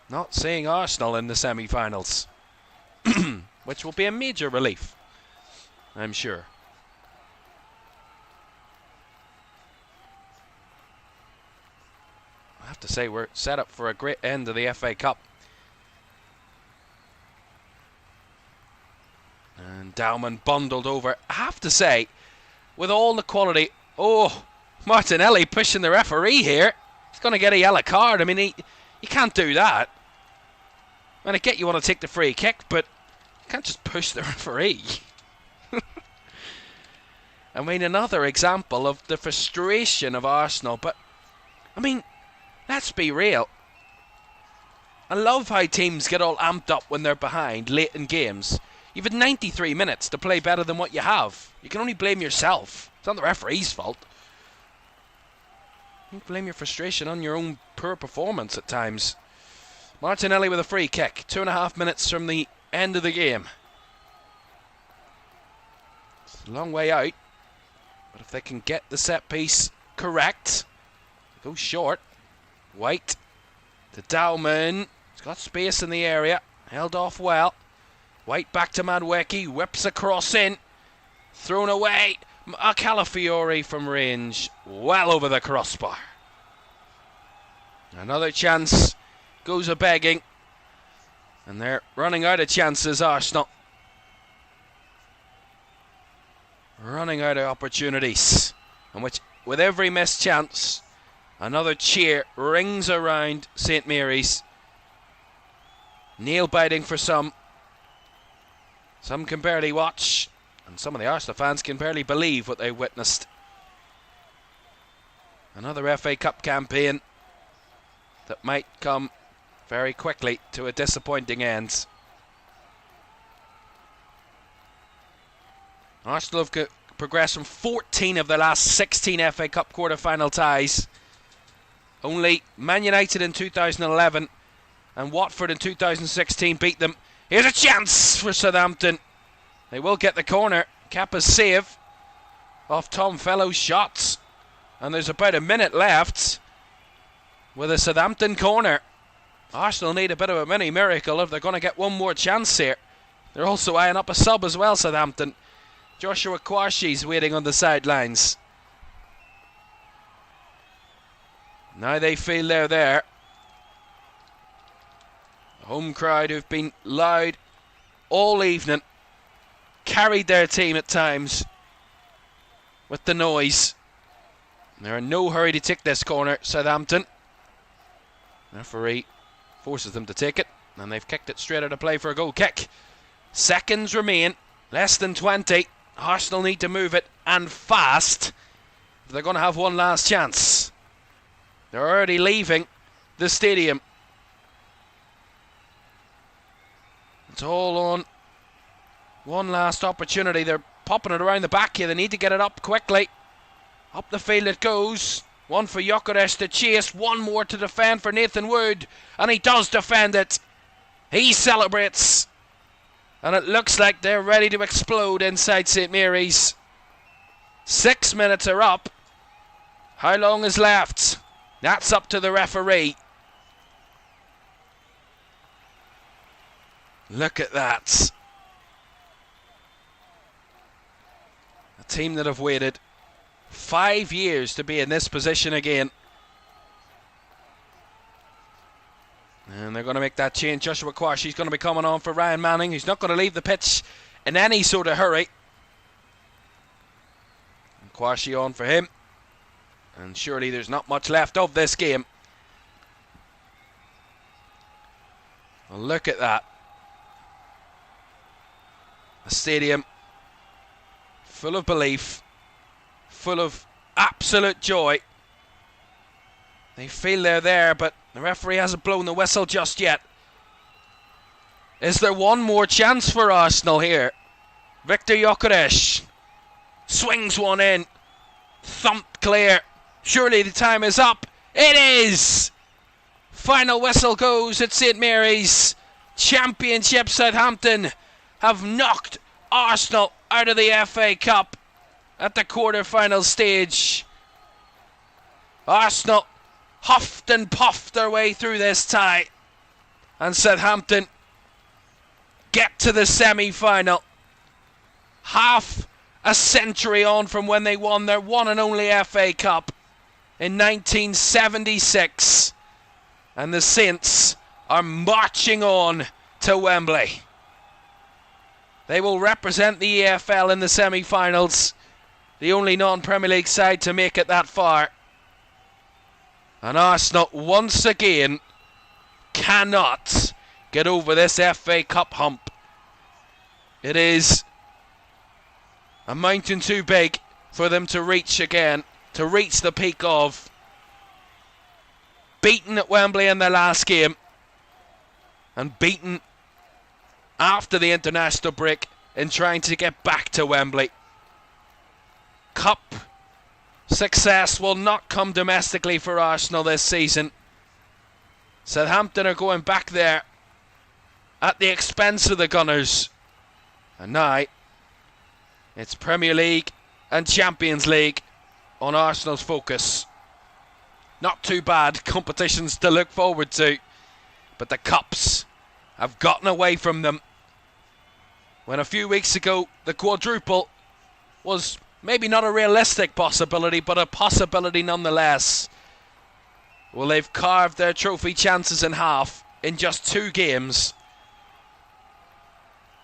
not seeing Arsenal in the semi-finals, which will be a major relief, I'm sure. I have to say, we're set up for a great end of the FA Cup. And Dowman bundled over. I have to say, with all the quality, Martinelli pushing the referee here. He's going to get a yellow card. I mean, you can't do that. And I get you want to take the free kick, but you can't just push the referee. I mean, another example of the frustration of Arsenal. But, I mean, let's be real. I love how teams get all amped up when they're behind late in games. You've had 93 minutes to play better than what you have. You can only blame yourself. It's not the referee's fault. You blame your frustration on your own poor performance at times. Martinelli with a free kick. 2.5 minutes from the end of the game. It's a long way out. But if they can get the set piece correct, go short. White to Caoimhan. He's got space in the area. Held off well. White back to Madueke. Whips across in. Thrown away. Calafiore from range. Well over the crossbar. Another chance. Goes a begging. And they're running out of chances, Arsenal. Running out of opportunities. And with every missed chance, another cheer rings around St Mary's. Nail biting for some. Some can barely watch. And some of the Arsenal fans can barely believe what they witnessed. Another FA Cup campaign that might come very quickly to a disappointing end. Arsenal have progressed from 14 of the last 16 FA Cup quarter-final ties. Only Man United in 2011 and Watford in 2016 beat them. Here's a chance for Southampton. They will get the corner. Kappa's save off Tom Fellow's shots. And there's about a minute left with a Southampton corner. Arsenal need a bit of a mini miracle if they're going to get one more chance here. They're also eyeing up a sub as well, Southampton. Joshua Kwarshi's waiting on the sidelines. Now they feel they're there. The home crowd who've been loud all evening, carried their team at times with the noise. They're in no hurry to take this corner, Southampton. The referee forces them to take it, and they've kicked it straight out of play for a goal kick. Seconds remain, less than 20. Arsenal need to move it, and fast, if they're going to have one last chance. They're already leaving the stadium. It's all on one last opportunity. They're popping it around the back here. They need to get it up quickly. Up the field it goes. One for Gyökeres to chase. One more to defend for Nathan Wood. And he does defend it. He celebrates. And it looks like they're ready to explode inside St Mary's. 6 minutes are up. How long is left? That's up to the referee. Look at that. A team that have waited 5 years to be in this position again. And they're going to make that change. Joshua Kwarshi's going to be coming on for Ryan Manning. He's not going to leave the pitch in any sort of hurry. And Kwarshi on for him. And surely there's not much left of this game. Well, look at that. A stadium full of belief, full of absolute joy. They feel they're there, but the referee hasn't blown the whistle just yet. Is there one more chance for Arsenal here? Victor Gyökeres swings one in, thumped clear. Surely the time is up. It is! Final whistle goes at St Mary's. Championship Southampton have knocked Arsenal out of the FA Cup at the quarter-final stage. Arsenal huffed and puffed their way through this tie, and Southampton get to the semi-final. Half a century on from when they won their one and only FA Cup in 1976, and the Saints are marching on to Wembley. They will represent the EFL in the semi-finals, the only non-Premier League side to make it that far. And Arsenal once again cannot get over this FA Cup hump. It is a mountain too big for them to reach again, to reach the peak of. Beaten at Wembley in their last game, and beaten after the international break in trying to get back to Wembley. Cup success will not come domestically for Arsenal this season. Southampton are going back there at the expense of the Gunners. And now it's Premier League and Champions League on Arsenal's focus. Not too bad competitions to look forward to, but the Cups have gotten away from them. When a few weeks ago the quadruple was maybe not a realistic possibility, but a possibility nonetheless. Well, they've carved their trophy chances in half in just 2 games.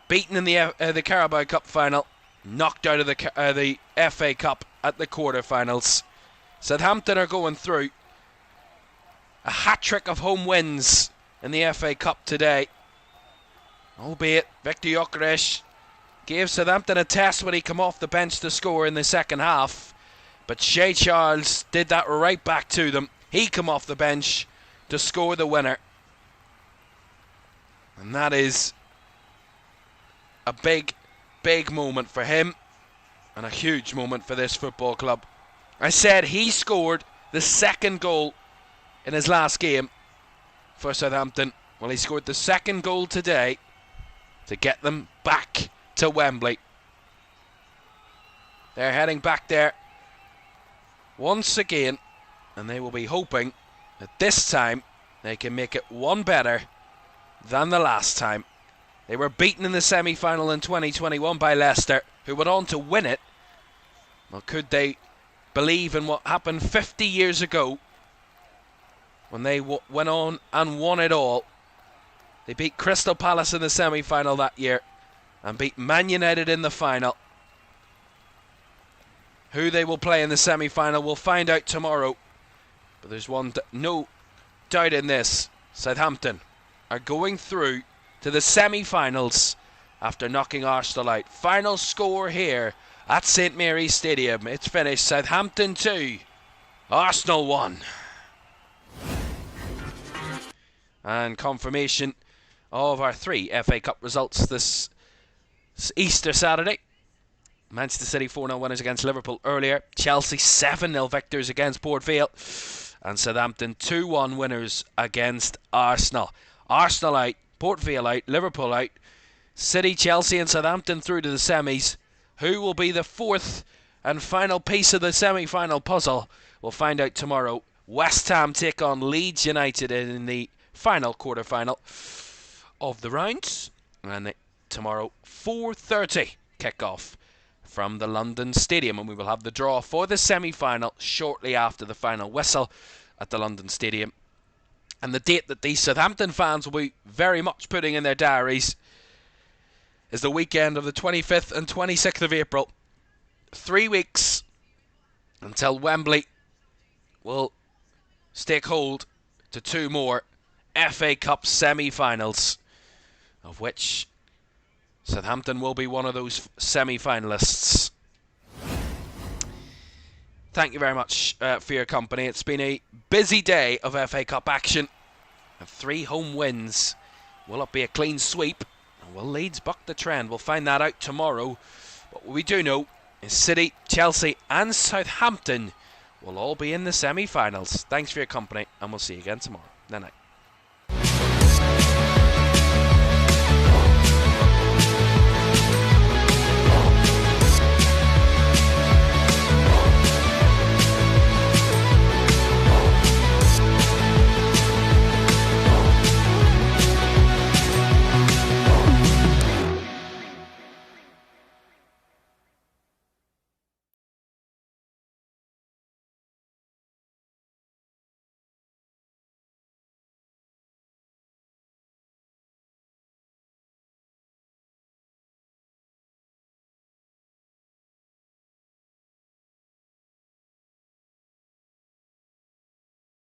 Beaten in the Carabao Cup final, knocked out of the FA Cup at the quarterfinals. Southampton are going through. A hat-trick of home wins in the FA Cup today. Albeit Victor Gyökeres gave Southampton a test when he came off the bench to score in the second half. But Shea Charles did that right back to them. He came off the bench to score the winner. And that is a big, big moment for him. And a huge moment for this football club. I said he scored the second goal in his last game for Southampton. Well, he scored the second goal today to get them back to Wembley. They're heading back there once again, and they will be hoping that this time they can make it one better than the last time. They were beaten in the semi-final in 2021 by Leicester, who went on to win it. Well, could they believe in what happened 50 years ago when they went on and won it all? They beat Crystal Palace in the semi-final that year and beat Man United in the final. Who they will play in the semi-final we'll find out tomorrow. But there's no doubt in this. Southampton are going through to the semi-finals after knocking Arsenal out. Final score here at St Mary's Stadium. It's finished Southampton 2, Arsenal 1. And confirmation of our 3 FA Cup results this Easter Saturday. Manchester City 4-0 winners against Liverpool earlier. Chelsea 7-0 victors against Port Vale. And Southampton 2-1 winners against Arsenal. Arsenal out, Port Vale out, Liverpool out. City, Chelsea and Southampton through to the semis. Who will be the 4th and final piece of the semi-final puzzle? We'll find out tomorrow. West Ham take on Leeds United in the final quarter-final of the rounds. And tomorrow, 4:30 kick-off from the London Stadium, and we will have the draw for the semi-final shortly after the final whistle at the London Stadium. And the date that these Southampton fans will be very much putting in their diaries is the weekend of the 25th and 26th of April. 3 weeks until Wembley will stake hold to 2 more FA Cup semi-finals, of which Southampton will be one of those semi-finalists. Thank you very much for your company. It's been a busy day of FA Cup action. And 3 home wins. Will it be a clean sweep? And will Leeds buck the trend? We'll find that out tomorrow. But what we do know is City, Chelsea and Southampton will all be in the semi-finals. Thanks for your company, and we'll see you again tomorrow. Night night.